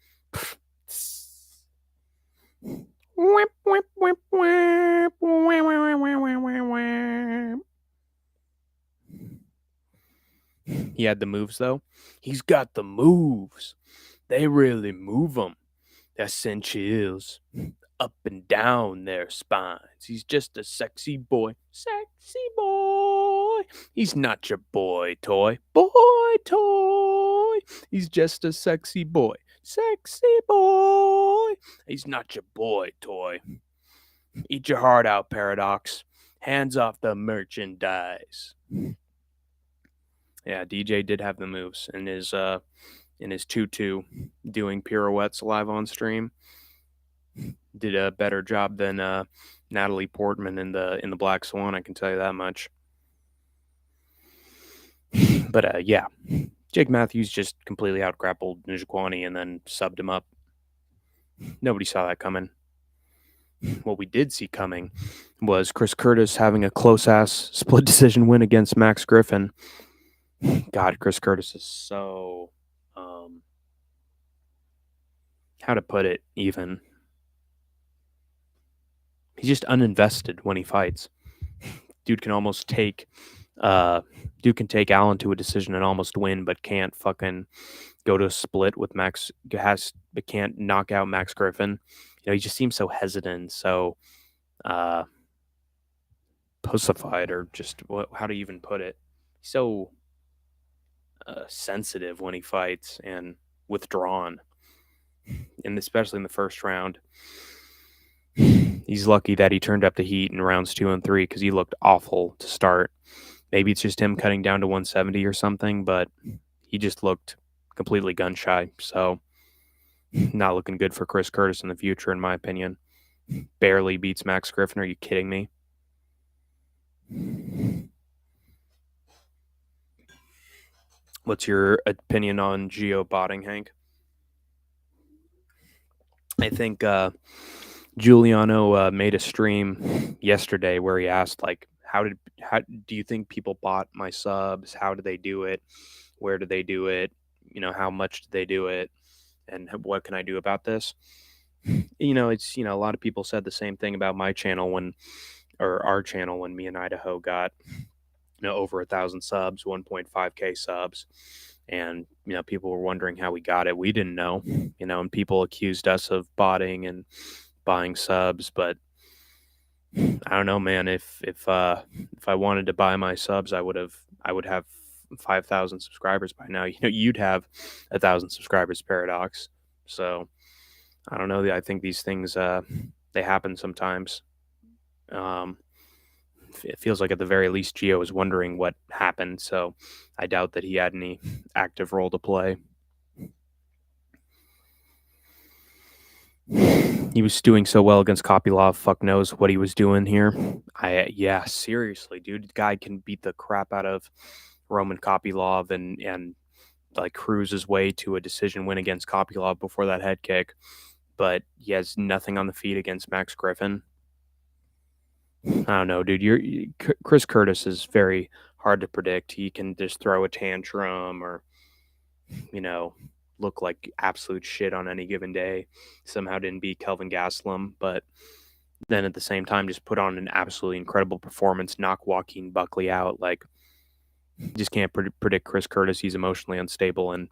He had the moves though. He's got the moves. They really move him. That send chills up and down their spines. He's just a sexy boy. Sexy boy. He's not your boy toy. Boy toy. He's just a sexy boy. Sexy boy. He's not your boy toy. Eat your heart out, Paradox. Hands off the merchandise. Yeah, DJ did have the moves in his tutu doing pirouettes live on stream. Did a better job than Natalie Portman in the Black Swan. I can tell you that much. But yeah, Jake Matthews just completely outgrappled Njokwani and then subbed him up. Nobody saw that coming. What we did see coming was Chris Curtis having a close-ass split decision win against Max Griffin. God, Chris Curtis is so... how to put it, even. He's just uninvested when he fights. Dude can almost take... dude can take Allen to a decision and almost win, but can't fucking go to a split with Max... but can't knock out Max Griffin. You know, he just seems so hesitant, so... pussified, or just how to even put it. He's so sensitive when he fights and withdrawn, and especially in the first round. He's lucky that he turned up the heat in rounds 2 and 3 because he looked awful to start. Maybe it's just him cutting down to 170 or something, but he just looked completely gun shy. So not looking good for Chris Curtis in the future, in my opinion. Barely beats Max Griffin. Are you kidding me? What's your opinion on Gio botting, Hank? I think Giuliano made a stream yesterday where he asked, like, how do you think people bought my subs? How do they do it? Where do they do it? You know, how much do they do it? And what can I do about this? You know, it's, you know, a lot of people said the same thing about my channel or our channel when me and Idaho got, you know, over 1,000 subs, 1.5K subs. And, you know, people were wondering how we got it. We didn't know, you know, and people accused us of botting and buying subs. But I don't know, man. If I wanted to buy my subs, I would have 5,000 subscribers by now. You know, you'd have 1,000 subscribers, Paradox. So I don't know. I think these things they happen sometimes. It feels like at the very least Gio was wondering what happened, so I doubt that he had any active role to play. He was doing so well against Kopylov. Fuck knows what he was doing here. Yeah, seriously, dude. The guy can beat the crap out of Roman Kopylov and like cruise his way to a decision win against Kopylov before that head kick, but he has nothing on the feet against Max Griffin. I don't know, dude. Chris Curtis is very hard to predict. He can just throw a tantrum or, you know, look like absolute shit on any given day. Somehow didn't beat Kelvin Gastelum, but then at the same time just put on an absolutely incredible performance, knock Joaquin Buckley out. Like, You just can't predict Chris Curtis. He's emotionally unstable and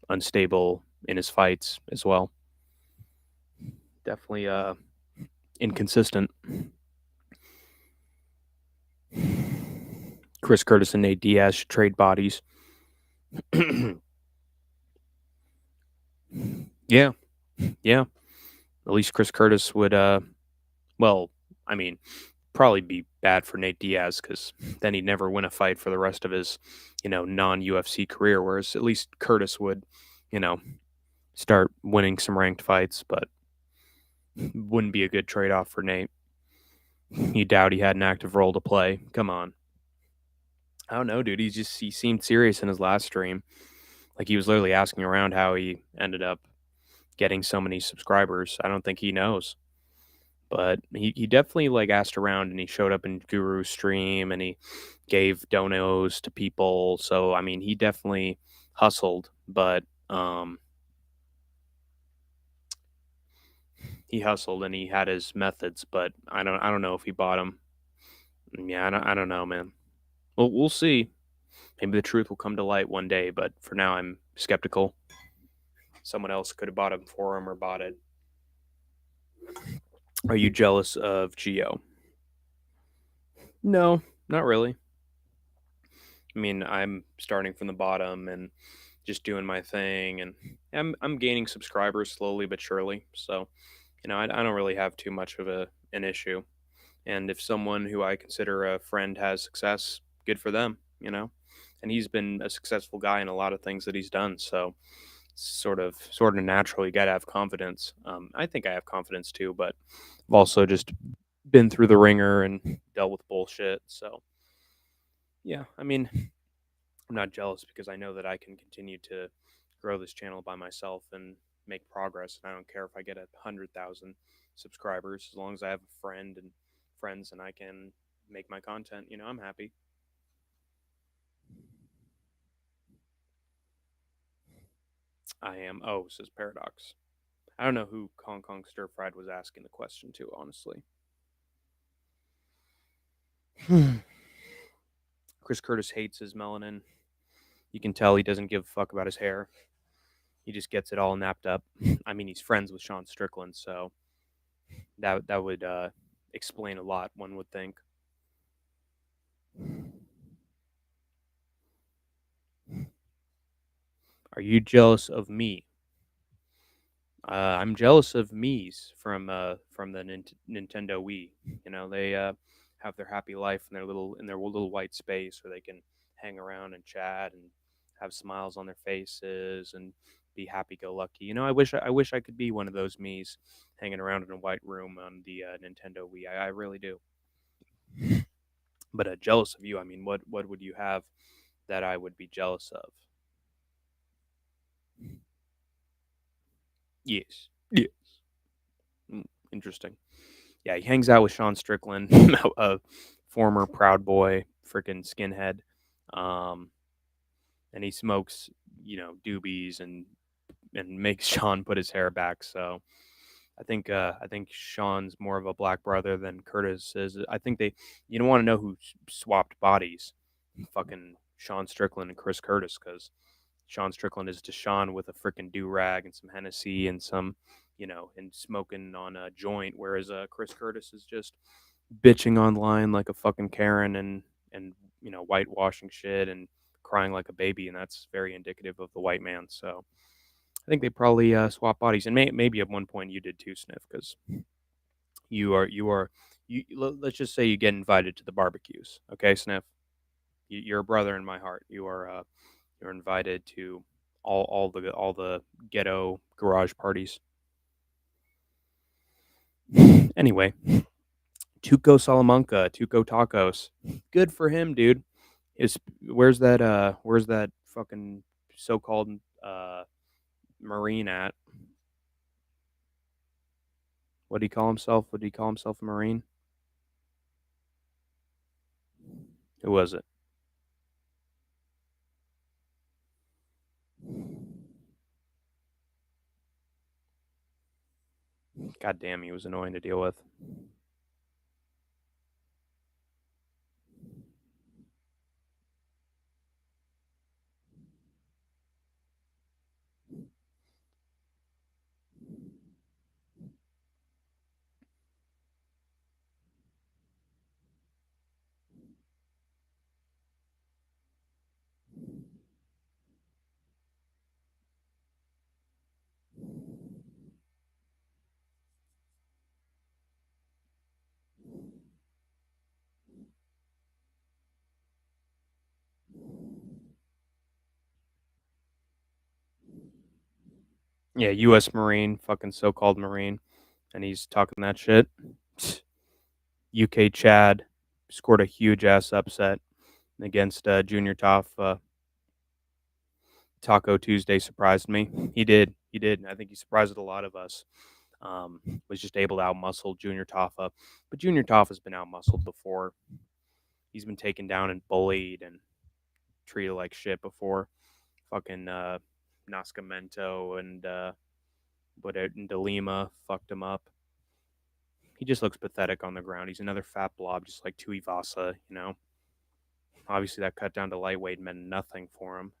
unstable in his fights as well. Definitely inconsistent. Chris Curtis and Nate Diaz should trade bodies. Yeah, yeah. At least Chris Curtis would well, I mean, probably be bad for Nate Diaz because then he'd never win a fight for the rest of his, non UFC career. Whereas at least Curtis would, you know, start winning some ranked fights, but wouldn't be a good trade off for Nate. You doubt he had an active role to play. Come on. I don't know, dude. He seemed serious in his last stream. Like he was literally asking around how he ended up getting so many subscribers. I don't think he knows. But he definitely like asked around and he showed up in Guru's stream and he gave donos to people. So I mean he definitely hustled, but he hustled and he had his methods, but I don't know if he bought them. Yeah, I don't know, man. Well, we'll see. Maybe the truth will come to light one day, but for now I'm skeptical. Someone else could have bought him for him or bought it. Are you jealous of Geo? No, not really. I mean, I'm starting from the bottom and just doing my thing, and I'm gaining subscribers slowly but surely. So, I don't really have too much of an issue. And if someone who I consider a friend has success, good for them, And he's been a successful guy in a lot of things that he's done. So, sort of natural. You got to have confidence. I think I have confidence too, but I've also just been through the ringer and dealt with bullshit. So, yeah, I mean, I'm not jealous because I know that I can continue to grow this channel by myself and make progress. And I don't care if I get 100,000 subscribers as long as I have a friend and friends and I can make my content. I'm happy. I am. Oh, says Paradox. I don't know who Hong Kong Stir Fried was asking the question to, honestly. Chris Curtis hates his melanin. You can tell he doesn't give a fuck about his hair. He just gets it all napped up. I mean, he's friends with Sean Strickland, so that would explain a lot. One would think. Are you jealous of me? I'm jealous of Mii's from the Nintendo Wii. They have their happy life in their little white space where they can hang around and chat and have smiles on their faces and be happy-go-lucky. I wish I could be one of those Mii's hanging around in a white room on the Nintendo Wii. I really do. But jealous of you. I mean, what would you have that I would be jealous of? Yes. Yes. Interesting. Yeah, he hangs out with Sean Strickland, a former Proud Boy, freaking skinhead, um, and he smokes, doobies and makes Sean put his hair back. So I think Sean's more of a black brother than Curtis is. I think you don't want to know who swapped bodies, fucking Sean Strickland and Chris Curtis, because Sean Strickland is Deshaun with a freaking do rag and some Hennessy and some, and smoking on a joint, whereas Chris Curtis is just bitching online like a fucking Karen and whitewashing shit and crying like a baby, and that's very indicative of the white man. So I think they probably swap bodies, and maybe at one point you did too, Sniff, because let's just say you get invited to the barbecues, okay, Sniff. You're a brother in my heart. You're invited to all the ghetto garage parties. Anyway, Tuco Salamanca, Tuco Tacos. Good for him, dude. Is where's that fucking so-called Marine at? What did he call himself? Would he call himself a Marine? Who was it? God damn, he was annoying to deal with. Yeah, U.S. Marine, fucking so-called Marine, and he's talking that shit. UK Chad scored a huge ass upset against Junior Tough. Taco Tuesday surprised me. He did. He did. I think he surprised a lot of us. Was just able to outmuscle Junior Toffa. But Junior Toffa's been outmuscled before. He's been taken down and bullied and treated like shit before. Fucking Nascimento and DeLima fucked him up. He just looks pathetic on the ground. He's another fat blob, just like Tuivasa, you know. Obviously, that cut down to lightweight meant nothing for him.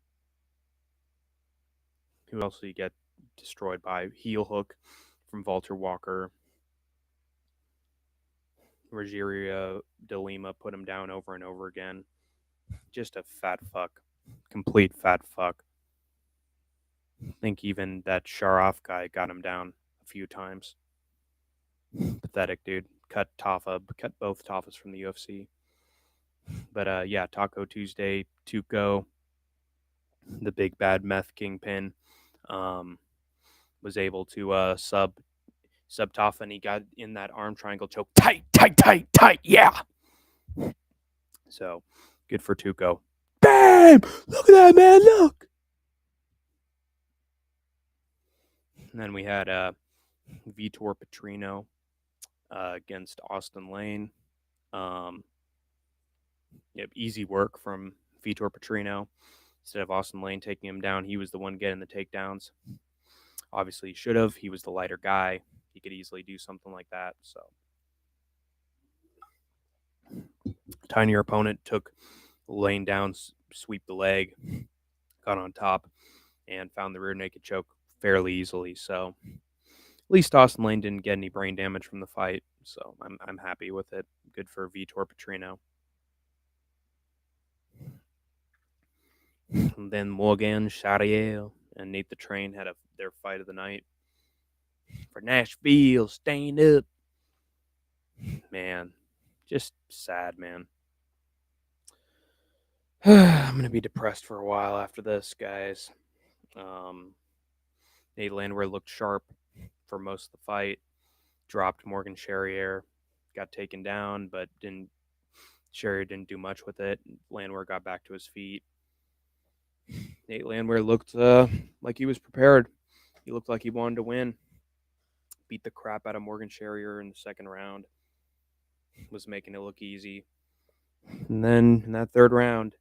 Who else did he get destroyed by? Heel hook from Walter Walker. Rogerio de Lima put him down over and over again. Just a fat fuck. Complete fat fuck. I think even that Sharaf guy got him down a few times. Pathetic, dude. Cut both Toffas from the UFC. But yeah, Taco Tuesday, Tuco, the big bad meth kingpin, was able to sub Toffa, and he got in that arm triangle choke. Tight, yeah. So good for Tuco. Bam! Look at that, man, look! And then we had Vitor Petrino against Austin Lane. Yep, easy work from Vitor Petrino. Instead of Austin Lane taking him down, he was the one getting the takedowns. Obviously, he should have. He was the lighter guy. He could easily do something like that. So, tinier opponent took Lane down, sweep the leg, got on top, and found the rear naked choke fairly easily. So, at least Austin Lane didn't get any brain damage from the fight. So, I'm happy with it. Good for Vitor Petrino. And then Morgan Charrier and Nate the Train had their fight of the night for Nashville. Stand up, man. Just sad, man. I'm gonna be depressed for a while after this, guys. Nate Landwehr looked sharp for most of the fight. Dropped Morgan Charrier, got taken down, but Charrier didn't do much with it. Landwehr got back to his feet. Nate Landwehr looked like he was prepared. He looked like he wanted to win. Beat the crap out of Morgan Charrier in the second round. Was making it look easy. And then in that third round,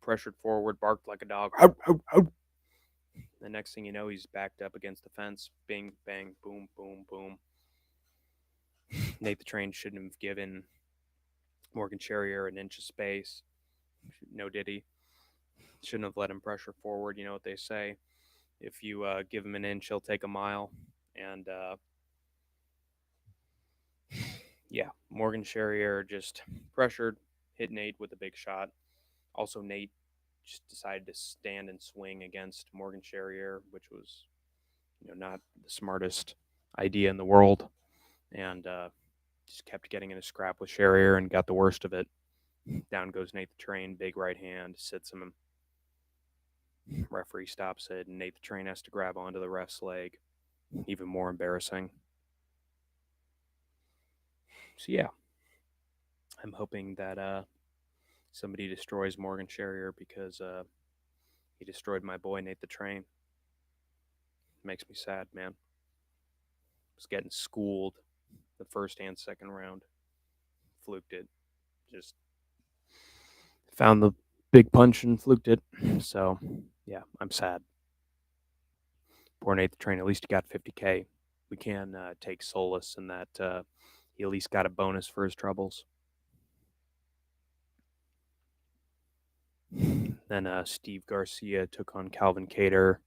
pressured forward, barked like a dog. Ow, ow, ow. The next thing you know, he's backed up against the fence. Bing, bang, boom, boom, boom. Nate the Train shouldn't have given Morgan Charrier an inch of space. No did he. Shouldn't have let him pressure forward. You know what they say. If you give him an inch, he'll take a mile. And yeah, Morgan Charrier just pressured, hit Nate with a big shot. Also, Nate just decided to stand and swing against Morgan Charrier, which was, not the smartest idea in the world. And just kept getting in a scrap with Charrier and got the worst of it. Down goes Nate the Train, big right hand, sits him. Referee stops it, and Nate the Train has to grab onto the ref's leg. Even more embarrassing. So yeah, I'm hoping that somebody destroys Morgan Charrier because he destroyed my boy Nate the Train. Makes me sad, man. Was getting schooled the first and second round. Fluked it. Just found the big punch and fluked it. So yeah, I'm sad. Poor Nate the Train. At least he got 50K. We can take solace in that he at least got a bonus for his troubles. Then Steve Garcia took on Calvin Cater.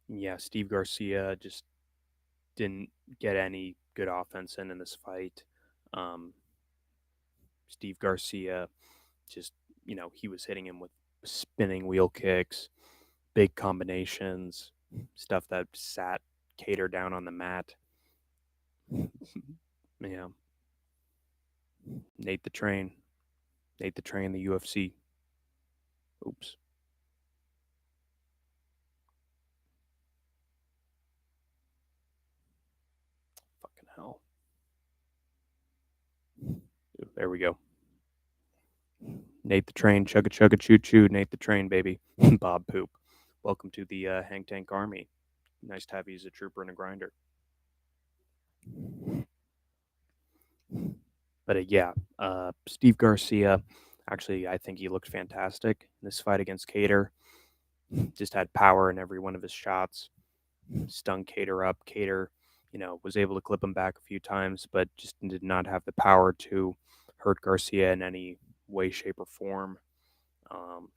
Yeah, Steve Garcia just didn't get any good offense in this fight. Steve Garcia just, he was hitting him with spinning wheel kicks, big combinations, stuff that sat Cater down on the mat. Yeah. Nate the Train, the UFC. Oops. Fucking hell. There we go. Nate the Train, chugga chugga choo choo. Nate the Train, baby. Bob Poop. Welcome to the Hang Tank Army. Nice to have you as a trooper and a grinder. But yeah, Steve Garcia, actually, I think he looked fantastic in this fight against Cater. Just had power in every one of his shots. Stung Cater up. Cater, was able to clip him back a few times, but just did not have the power to hurt Garcia in any way, shape, or form. Um,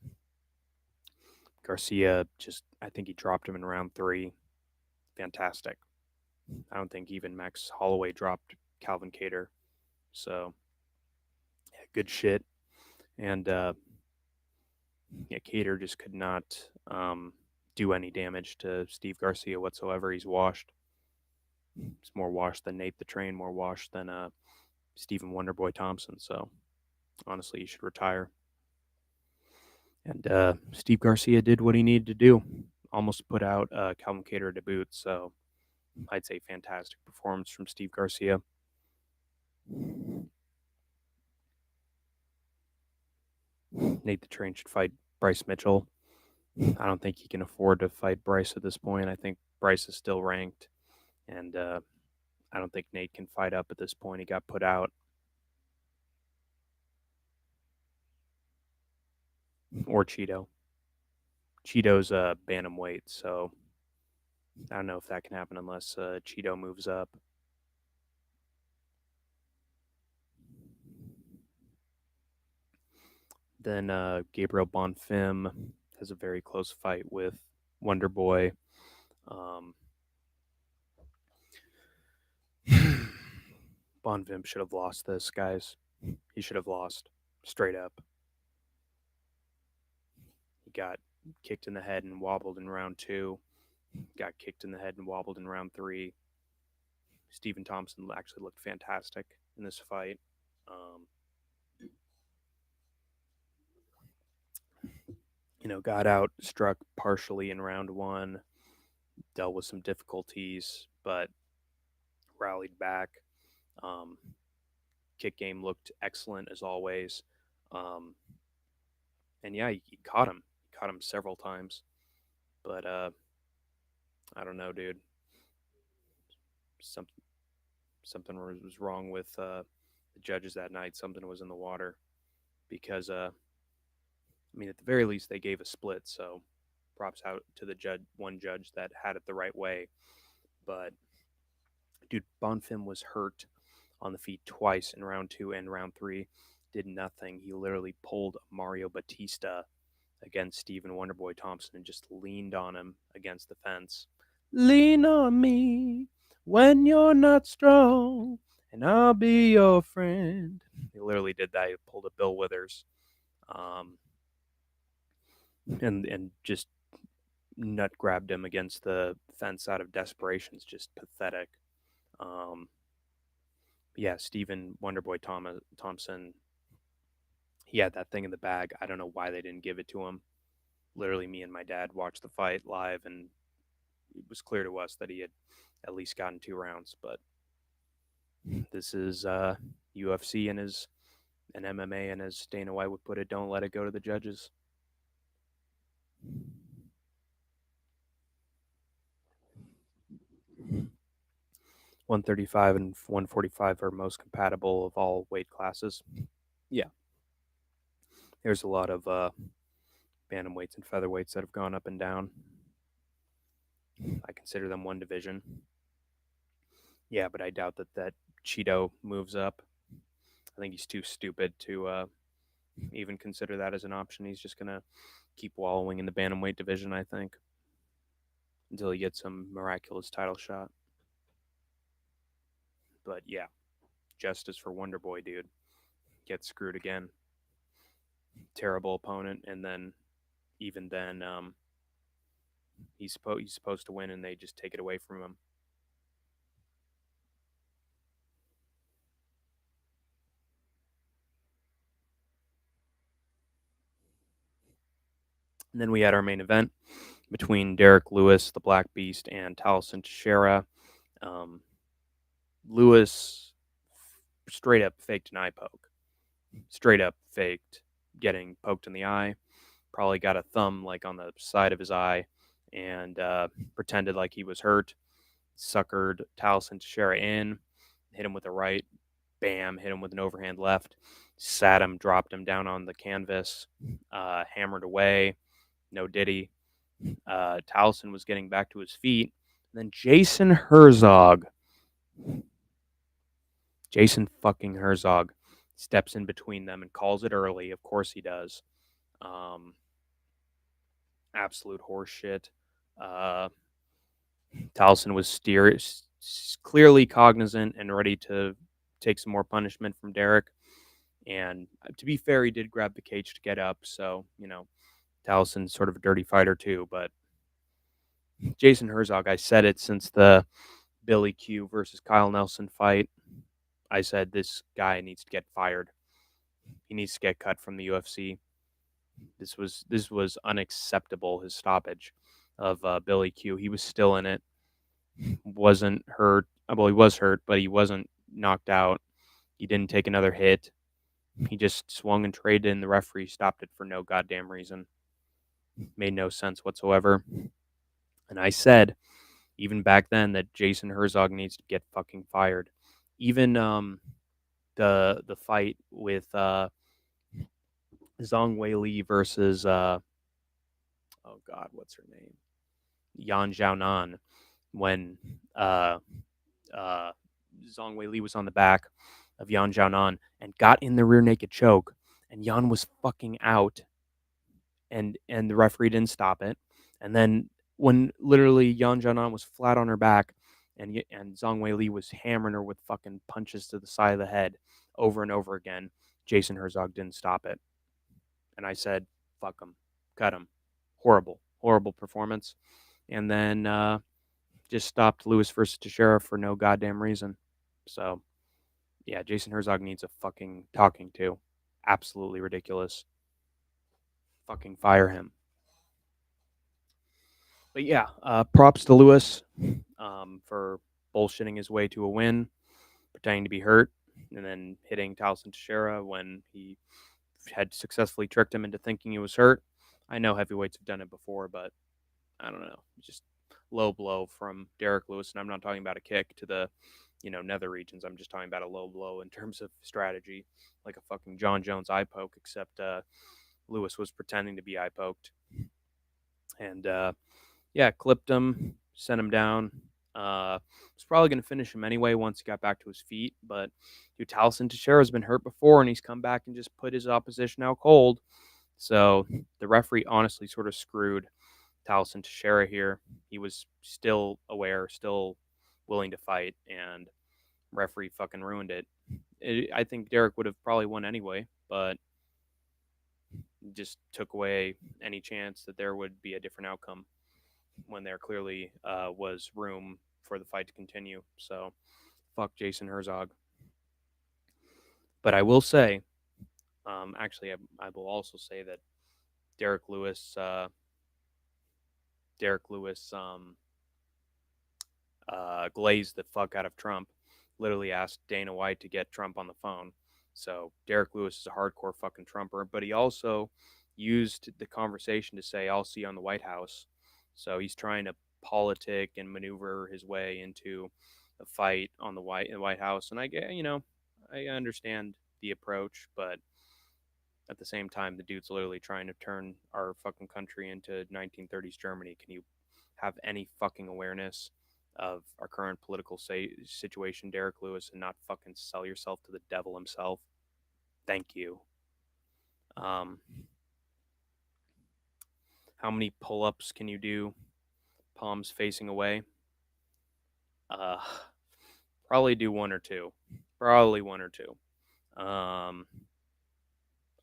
Garcia I think he dropped him in round 3. Fantastic. I don't think even Max Holloway dropped Calvin Cater. So, yeah, good shit. And yeah, Cater just could not do any damage to Steve Garcia whatsoever. He's washed. He's more washed than Nate the Train, more washed than Stephen Wonderboy Thompson. So, honestly, he should retire. And Steve Garcia did what he needed to do. Almost put out Calvin Cater to boot. So, I'd say fantastic performance from Steve Garcia. Nate the Train should fight Bryce Mitchell. I don't think he can afford to fight Bryce at this point. I think Bryce is still ranked, and I don't think Nate can fight up at this point. He got put out. Or Cheeto. Cheeto's bantamweight, so I don't know if that can happen unless Cheeto moves up. Then Gabriel Bonfim has a very close fight with Wonder Boy. Bonfim should have lost this, guys. He should have lost straight up. He got kicked in the head and wobbled in round 2. Got kicked in the head and wobbled in round 3. Stephen Thompson actually looked fantastic in this fight. Got out, struck partially in round 1, dealt with some difficulties, but rallied back. Kick game looked excellent as always. And yeah, he caught him. He caught him several times. But I don't know, dude. Something was wrong with the judges that night. Something was in the water because I mean, at the very least, they gave a split. So props out to the one judge that had it the right way. But dude, Bonfim was hurt on the feet twice in round 2 and round 3. Did nothing. He literally pulled Mario Batista against Stephen Wonderboy Thompson and just leaned on him against the fence. Lean on me when you're not strong, and I'll be your friend. He literally did that. He pulled a Bill Withers, and just nut grabbed him against the fence out of desperation. It's just pathetic. Yeah, Stephen Wonderboy Thompson, he had that thing in the bag. I don't know why they didn't give it to him. Literally, me and my dad watched the fight live, and it was clear to us that he had at least gotten 2 rounds. But this is UFC and MMA, and as Dana White would put it, don't let it go to the judges. 135 and 145 are most compatible of all weight classes. Yeah. There's a lot of bantamweights and featherweights that have gone up and down. I consider them one division. Yeah, but I doubt that Cheeto moves up. I think he's too stupid to even consider that as an option. He's just going to keep wallowing in the bantamweight division, I think, until he gets some miraculous title shot. But yeah, justice for Wonder Boy, dude. Gets screwed again. Terrible opponent, and then even then, he's supposed to win, and they just take it away from him. And then we had our main event between Derek Lewis, the Black Beast, and Taliesin Teixeira. Um, Lewis straight up faked an eye poke. Straight up faked getting poked in the eye. Probably got a thumb like on the side of his eye and pretended like he was hurt. Suckered Taliesin Teixeira in, hit him with a right, bam, hit him with an overhand left, sat him, dropped him down on the canvas, hammered away, no diddy. Taliesin was getting back to his feet. Then Jason fucking Herzog, steps in between them and calls it early. Of course he does. Absolute horseshit. Taliesin was clearly cognizant and ready to take some more punishment from Derek. And to be fair, he did grab the cage to get up. So, Talison's sort of a dirty fighter too. But Jason Herzog, I said it since the Billy Q versus Kyle Nelson fight. I said this guy needs to get fired. He needs to get cut from the UFC. This was unacceptable. His stoppage of Billy Q. He was still in it. Wasn't hurt. Well, he was hurt, but he wasn't knocked out. He didn't take another hit. He just swung and traded, and the referee stopped it for no goddamn reason. Made no sense whatsoever. And I said, even back then, that Jason Herzog needs to get fucking fired. Even the fight with Zhang Weili versus oh god, what's her name? Yan Xiaonan, when Zhang Weili was on the back of Yan Xiaonan and got in the rear naked choke, and Yan was fucking out, and the referee didn't stop it. And then when literally Yan Xiaonan was flat on her back, and Zhang Weili was hammering her with fucking punches to the side of the head over and over again, Jason Herzog didn't stop it. And I said, fuck him, cut him. Horrible performance. And then just stopped Lewis versus Teixeira for no goddamn reason. So, yeah, Jason Herzog needs a fucking talking to. Absolutely ridiculous. Fucking fire him. But yeah, props to Lewis for bullshitting his way to a win, pretending to be hurt, and then hitting Taliesin Teixeira when he had successfully tricked him into thinking he was hurt. I know heavyweights have done it before, but I don't know. Just low blow from Derek Lewis, and I'm not talking about a kick to the, nether regions. I'm just talking about a low blow in terms of strategy, like a fucking John Jones eye poke, except Lewis was pretending to be eye poked. And yeah, clipped him, sent him down. Was probably going to finish him anyway once he got back to his feet. But dude, Taliesin Teixeira's been hurt before, and he's come back and just put his opposition out cold. So the referee honestly sort of screwed Taliesin Teixeira here. He was still aware, still willing to fight, and referee fucking ruined it. I think Derek would have probably won anyway, but just took away any chance that there would be a different outcome when there clearly was room for the fight to continue. So, fuck Jason Herzog. But I will say, actually, I will also say that Derek Lewis glazed the fuck out of Trump. Literally asked Dana White to get Trump on the phone. So Derek Lewis is a hardcore fucking Trumper, but he also used the conversation to say, "I'll see you on the White House." So he's trying to politic and maneuver his way into a fight on the White House. And I understand the approach, but at the same time, the dude's literally trying to turn our fucking country into 1930s Germany. Can you have any fucking awareness of our current political situation, Derek Lewis, and not fucking sell yourself to the devil himself? Thank you. How many pull-ups can you do? Palms facing away? Probably do one or two. I'm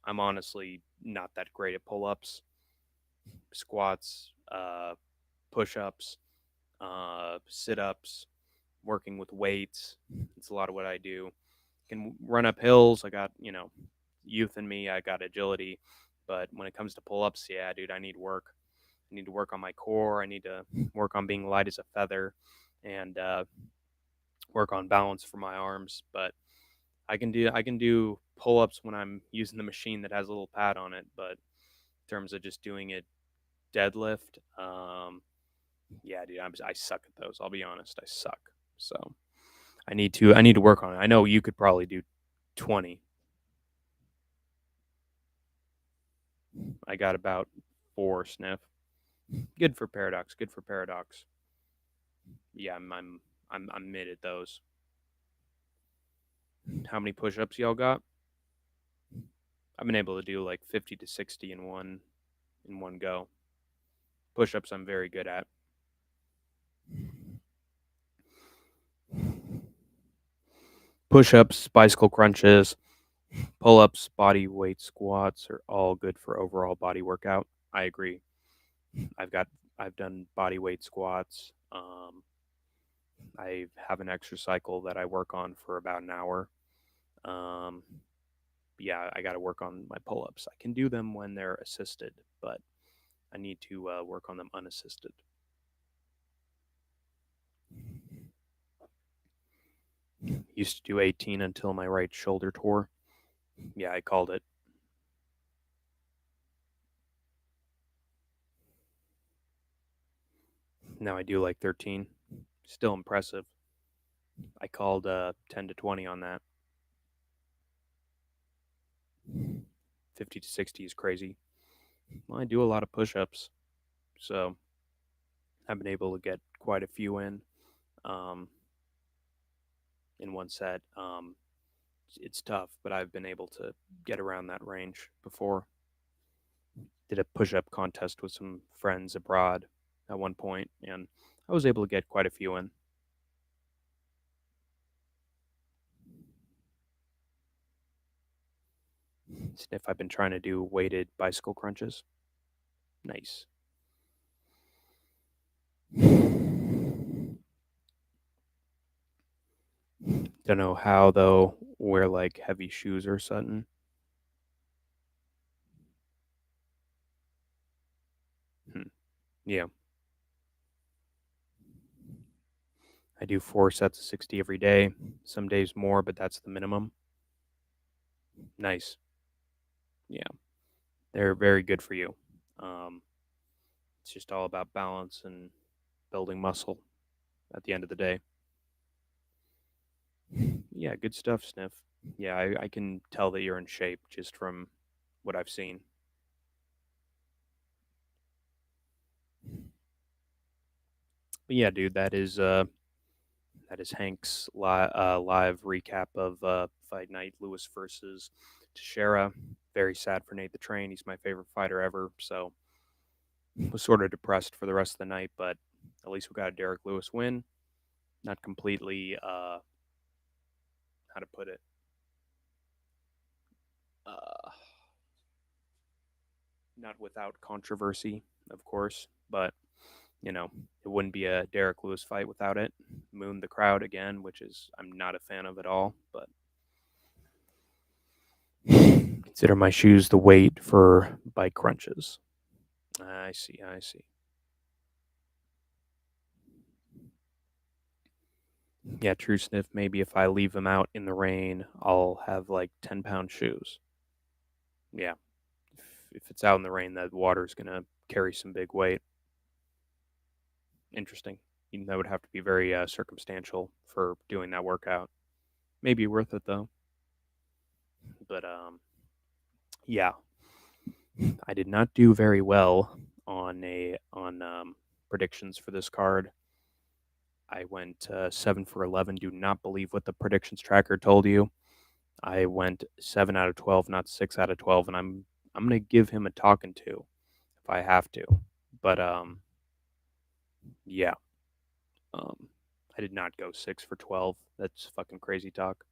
honestly not that great at pull-ups, squats, push-ups, sit-ups, working with weights. It's a lot of what I do. Can run up hills. I got, youth in me. I got agility, But when it comes to pull-ups, yeah, dude, I need work. I need to work on my core. I need to work on being light as a feather, and work on balance for my arms. But I can do pull-ups when I'm using the machine that has a little pad on it. But in terms of just doing it deadlift, yeah, dude, I suck at those. I'll be honest, I suck. So I need to work on it. I know you could probably do 20. I got about 4 sniff. Good for paradox. Good for paradox. Yeah, I'm mid at those. How many push-ups y'all got? I've been able to do like 50 to 60 in one go. Push-ups I'm very good at. Push-ups, bicycle crunches, pull-ups, body weight squats are all good for overall body workout. I agree. I've got I've done body weight squats. I have an exercise cycle that I work on for about an hour. Um, yeah, I got to work on my pull-ups. I can do them when they're assisted, but I need to work on them unassisted. Used to do 18 until my right shoulder tore. Yeah, I called it. Now I do like 13. Still impressive. I called 10 to 20 on that. 50 to 60 is crazy. Well, I do a lot of push-ups, so I've been able to get quite a few um, in one set. It's tough, but I've been able to get around that range before. Did a push-up contest with some friends abroad at one point, and I was able to get quite a few in. If I've been trying to do weighted bicycle crunches, nice. Don't know how though. Wear like heavy shoes or something. Hmm. Yeah, I do 4 sets of 60 every day. Some days more, but that's the minimum. Nice. Yeah, they're very good for you. Um, it's just all about balance and building muscle at the end of the day. Yeah, good stuff, Sniff. Yeah, I can tell that you're in shape just from what I've seen. But yeah, dude, that is Hank's live recap of Fight Night Lewis versus Teixeira. Very sad for Nate the Train. He's my favorite fighter ever. So was sort of depressed for the rest of the night, but at least we got a Derek Lewis win. Not completely, how to put it, uh, not without controversy, of course, but it wouldn't be a Derek Lewis fight without it. Moon the crowd again, which is I'm not a fan of at all, but consider my shoes the weight for bike crunches. I see, I see. Yeah, true sniff. Maybe if I leave them out in the rain, I'll have like 10-pound shoes. Yeah, if it's out in the rain, that water's gonna carry some big weight. Interesting. That would have to be very circumstantial for doing that workout. Maybe worth it though. But yeah, I did not do very well on predictions for this card. I went 7 for 11. Do not believe what the predictions tracker told you. I went 7 out of 12, not 6 out of 12, and I'm gonna give him a talking to if I have to. But yeah, um, I did not go 6 for 12. That's fucking crazy talk.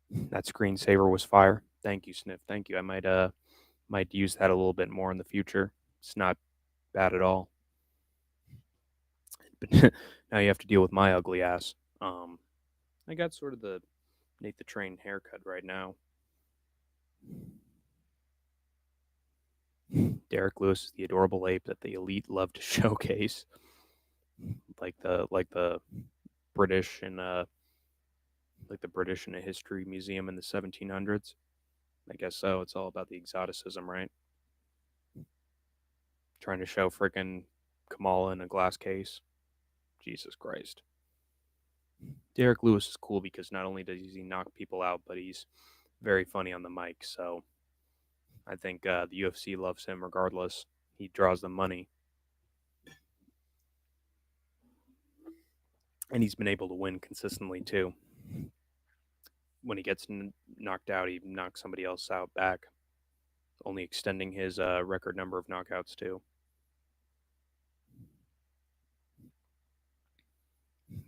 That screensaver was fire. Thank you, Sniff. Thank you. I might use that a little bit more in the future. It's not bad at all. But now you have to deal with my ugly ass. I got sort of the Nate the Train haircut right now. Derek Lewis is the adorable ape that the elite love to showcase, like the British in like the British in a history museum in the 1700s. I guess so. It's all about the exoticism, right? Trying to show freaking Kamala in a glass case. Jesus Christ. Derek Lewis is cool because not only does he knock people out, but he's very funny on the mic. So I think the UFC loves him regardless. He draws them money, and he's been able to win consistently too. When he gets knocked out, he knocks somebody else out back, only extending his record number of knockouts too.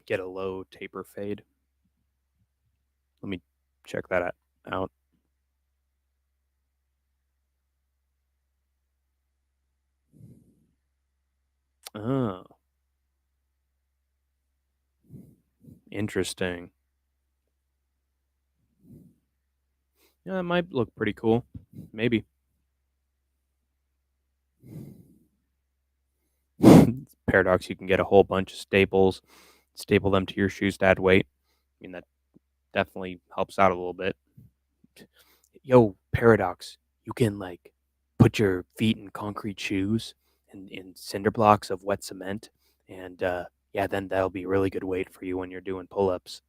Get a low taper fade. Let me check that out. Oh, interesting. Yeah, it might look pretty cool. Maybe. Paradox, you can get a whole bunch of staples, staple them to your shoes to add weight. I mean, that definitely helps out a little bit. Yo, Paradox, you can like put your feet in concrete shoes and in cinder blocks of wet cement. And yeah, then that'll be really good weight for you when you're doing pull ups.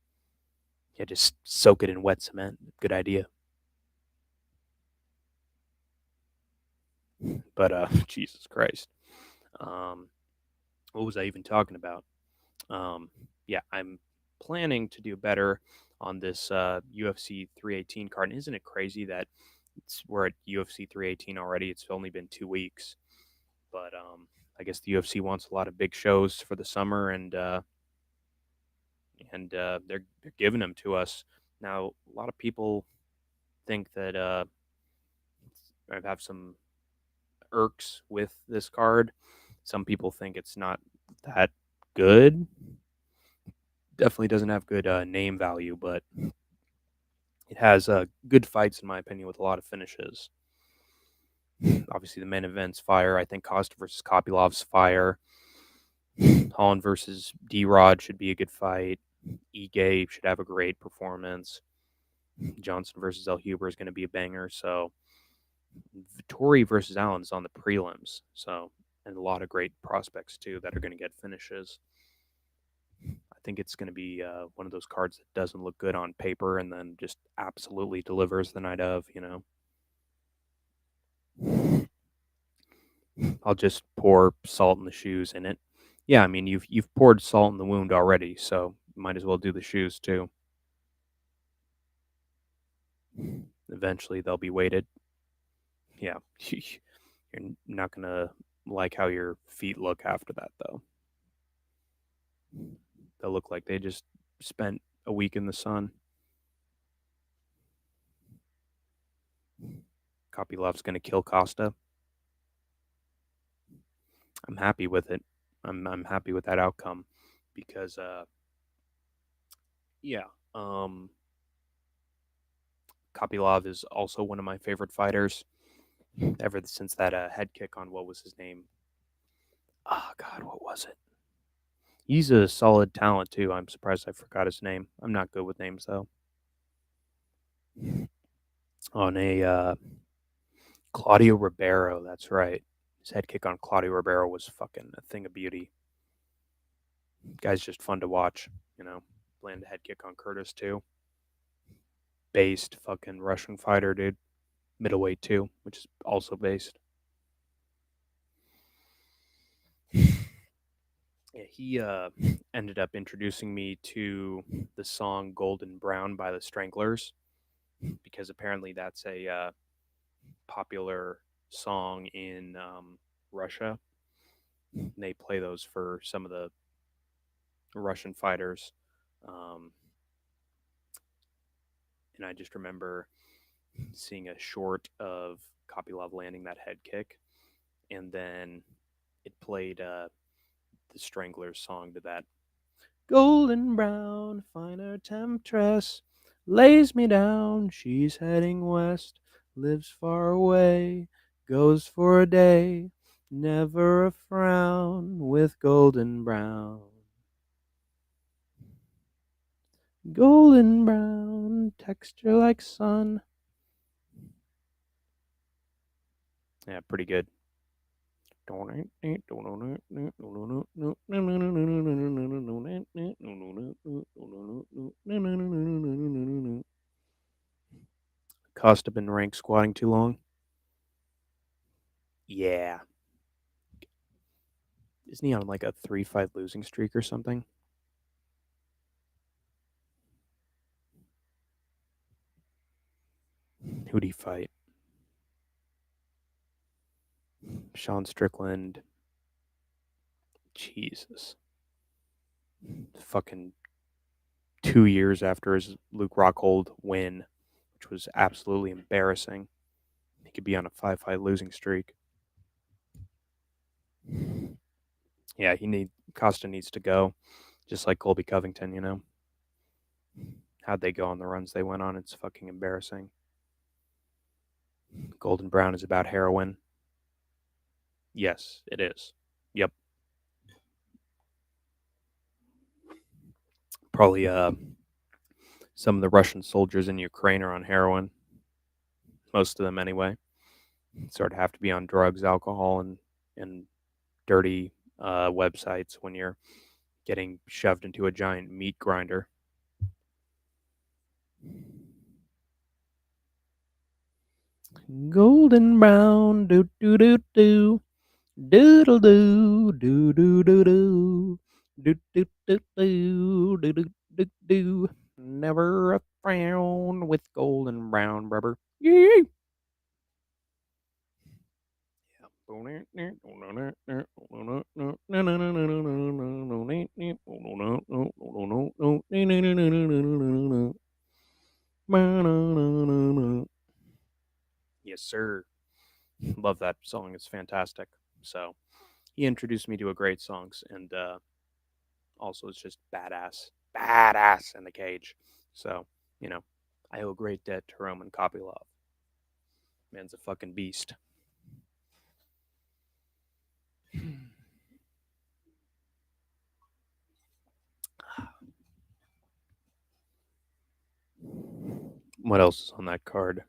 Yeah, just soak it in wet cement. Good idea. But Jesus Christ. Um, what was I even talking about? Yeah, I'm planning to do better on this UFC 318 card. And isn't it crazy that we're at UFC 318 already? It's only been 2 weeks, but I guess the UFC wants a lot of big shows for the summer, and they're giving them to us now. A lot of people think that I have some irks with this card. Some people think it's not that good. Definitely doesn't have good name value, but it has good fights in my opinion with a lot of finishes. Obviously, the main event's fire. I think Costa versus Kopilov's fire. Holland versus D Rod should be a good fight. Ige should have a great performance. Johnson versus El Huber is going to be a banger. So Vittori versus Allen is on the prelims. So and a lot of great prospects too that are going to get finishes. I think it's going to be one of those cards that doesn't look good on paper and then just absolutely delivers the night of. I'll just pour salt in the shoes in it. Yeah, I mean you've poured salt in the wound already, so might as well do the shoes too. Eventually they'll be weighted. Yeah, you're not gonna like how your feet look after that though. They'll look like they just spent a week in the sun. Kopylov's gonna kill Costa. I'm happy with it. I'm happy with that outcome because yeah, um Kopylov is also one of my favorite fighters ever since that head kick on what was his name? Oh God, what was it? He's a solid talent too. I'm surprised I forgot his name. I'm not good with names though. On a Claudio Ribeiro, that's right. His head kick on Claudio Ribeiro was fucking a thing of beauty. Guy's just fun to watch. Land a head kick on Curtis too. Based fucking Russian fighter, dude. Middleweight too, which is also based. Yeah, he ended up introducing me to the song Golden Brown by the Stranglers because apparently that's a popular song in Russia. They play those for some of the Russian fighters. Um, and I just remember seeing a short of Kopylov landing that head kick, and then it played the Stranglers song to that. Golden brown, finer temptress, lays me down, she's heading west. lives far away, goes for a day, never a frown, with golden brown. Golden brown, texture like sun. Yeah, pretty good. Costa been rank squatting too long? Yeah. Isn't he on like a 3-5 losing streak or something? Who'd he fight? Sean Strickland. Jesus. Fucking 2 years after his Luke Rockhold win, which was absolutely embarrassing. He could be on a 5-5 losing streak. Yeah, Costa needs to go, just like Colby Covington. How'd they go on the runs they went on? It's fucking embarrassing. Golden Brown is about heroin. Yes, it is. Yep. Probably some of the Russian soldiers in Ukraine are on heroin. Most of them anyway. Sort of have to be on drugs, alcohol, and dirty websites when you're getting shoved into a giant meat grinder. Golden brown, do do do do, doodle doo, do do do do, do do do do, do do do do. Never a frown with golden brown rubber. Yay! Yes, sir. Love that song. It's fantastic. So he introduced me to a great songs, and also it's just badass in the cage. So I owe a great debt to Roman Kopylov. Man's a fucking beast. What else is on that card?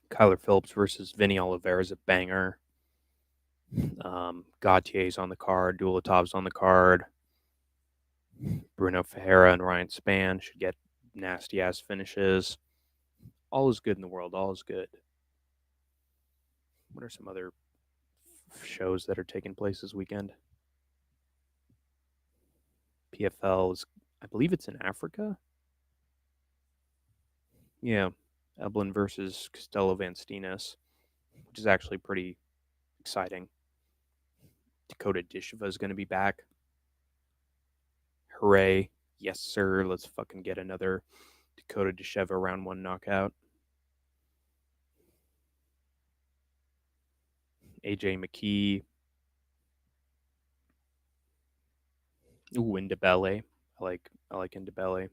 Kyler Phillips versus Vinny Oliveira is a banger. Gautier's on the card. Dulatov's on the card. Bruno Ferreira and Ryan Spann should get nasty ass finishes. All is good in the world. All is good. What are some other shows that are taking place this weekend? PFL is, I believe it's in Africa. Yeah, Eblin versus Costello Van Steenis, which is actually pretty exciting. Dakota Disheva is going to be back. Hooray. Yes, sir. Let's fucking get another Dakota Disheva round one knockout. AJ McKee. Ooh, Indebele. I like Indebele.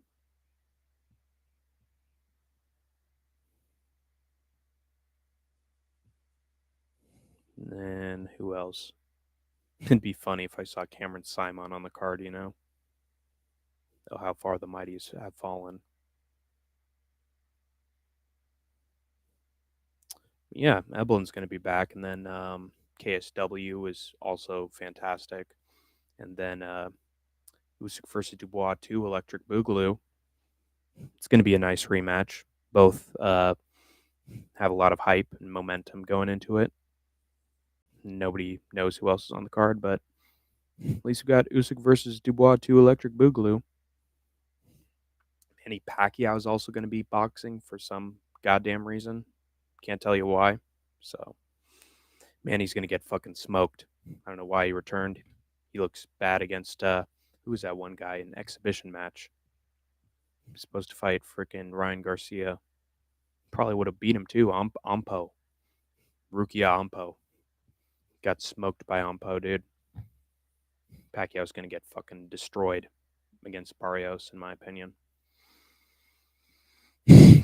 And then who else? It'd be funny if I saw Cameron Simon on the card, Oh, how far the mighties have fallen. Yeah, Eblin's going to be back, and then KSW is also fantastic, and then Usyk versus Dubois 2, Electric Boogaloo. It's going to be a nice rematch. Both have a lot of hype and momentum going into it. Nobody knows who else is on the card, but at least we got Usyk versus Dubois 2, Electric Boogaloo. Manny Pacquiao is also going to be boxing for some goddamn reason. Can't tell you why. So, Manny's going to get fucking smoked. I don't know why he returned. He looks bad against, who was that one guy in an exhibition match? He's supposed to fight freaking Ryan Garcia. Probably would have beat him too. Ampo. Rukia Ampo. Got smoked by Ampo, dude. Pacquiao's going to get fucking destroyed. against Barrios, in my opinion.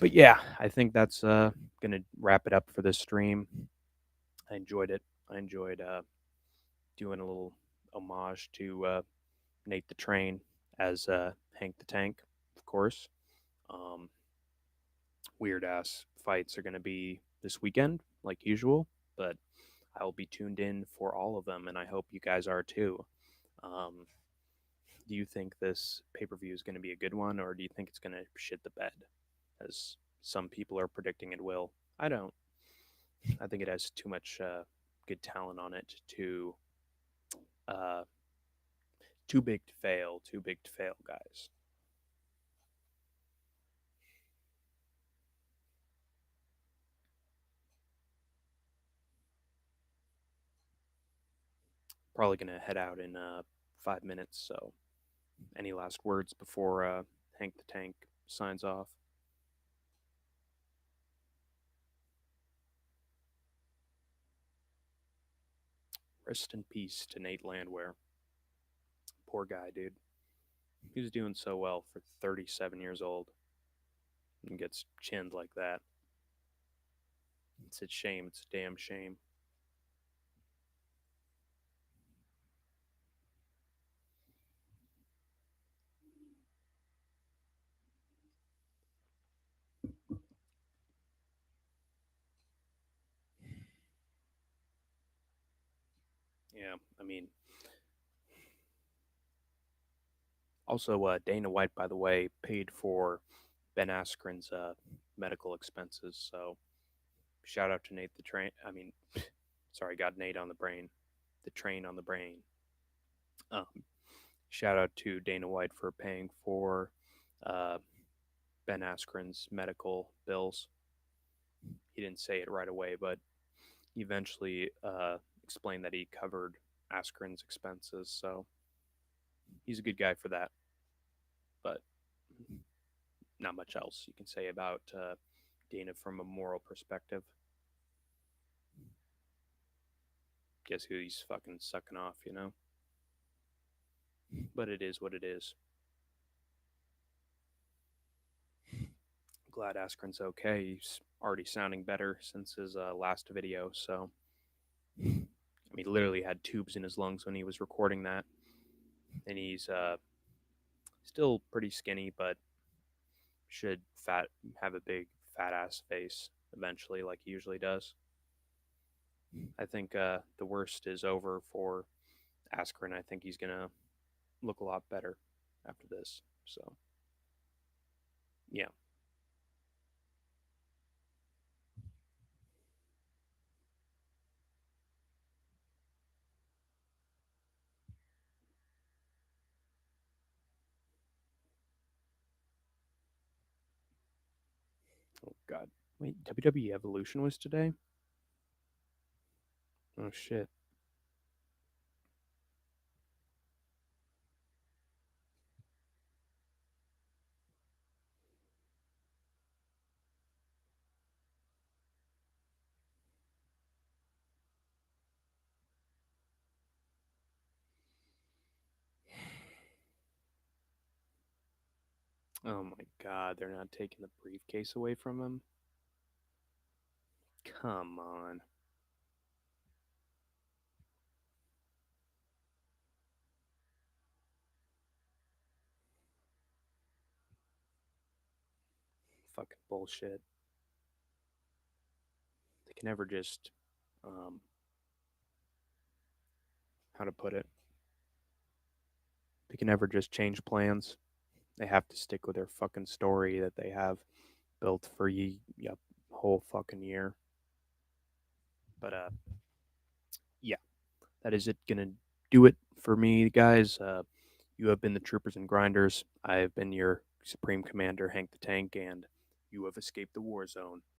But yeah, I think that's gonna wrap it up for this stream. I enjoyed it. I enjoyed doing a little homage to Nate the Train as Hank the Tank, of course. Um, Weird ass fights are going to be this weekend, like usual, but I'll be tuned in for all of them, and I hope you guys are too. Um, do you think this pay per view is going to be a good one, or do you think it's going to shit the bed, as some people are predicting it will? I don't. I think it has too much good talent on it to uh, too big to fail. Too big to fail, guys. Probably going to head out in 5 minutes. So, any last words before Hank the Tank signs off? Rest in peace to Nate Landwehr. Poor guy, dude. He was doing so well for 37 years old and gets chinned like that. It's a shame. It's a damn shame. Yeah, I mean, also Dana White, by the way, paid for Ben Askren's medical expenses. So shout out to Nate the Train. I mean, sorry, got Nate on the brain. The train on the brain. Um, Shout out to Dana White for paying for uh, Ben Askren's medical bills. He didn't say it right away, but he eventually explained that he covered Askren's expenses. So he's a good guy for that. But not much else you can say about Dana from a moral perspective. Guess who he's fucking sucking off, you know? But it is what it is. Glad Askren's okay. He's already sounding better since his last video. So, I mean, literally had tubes in his lungs when he was recording that. And he's still pretty skinny, but should have a big fat ass face eventually, like he usually does. I think the worst is over for Askren. I think he's gonna look a lot better after this. So yeah. Oh God. Wait, WWE Evolution was today? Oh shit. Oh my God. They're not taking the briefcase away from him. Come on. Fucking bullshit. They can never just um how to put it. They can never just change plans. They have to stick with their fucking story that they have built for yep, whole fucking year. But yeah, that is it. Gonna do it for me, guys. You have been the Troopers and Grinders. I have been your Supreme Commander, Hank the Tank, and you have escaped the war zone.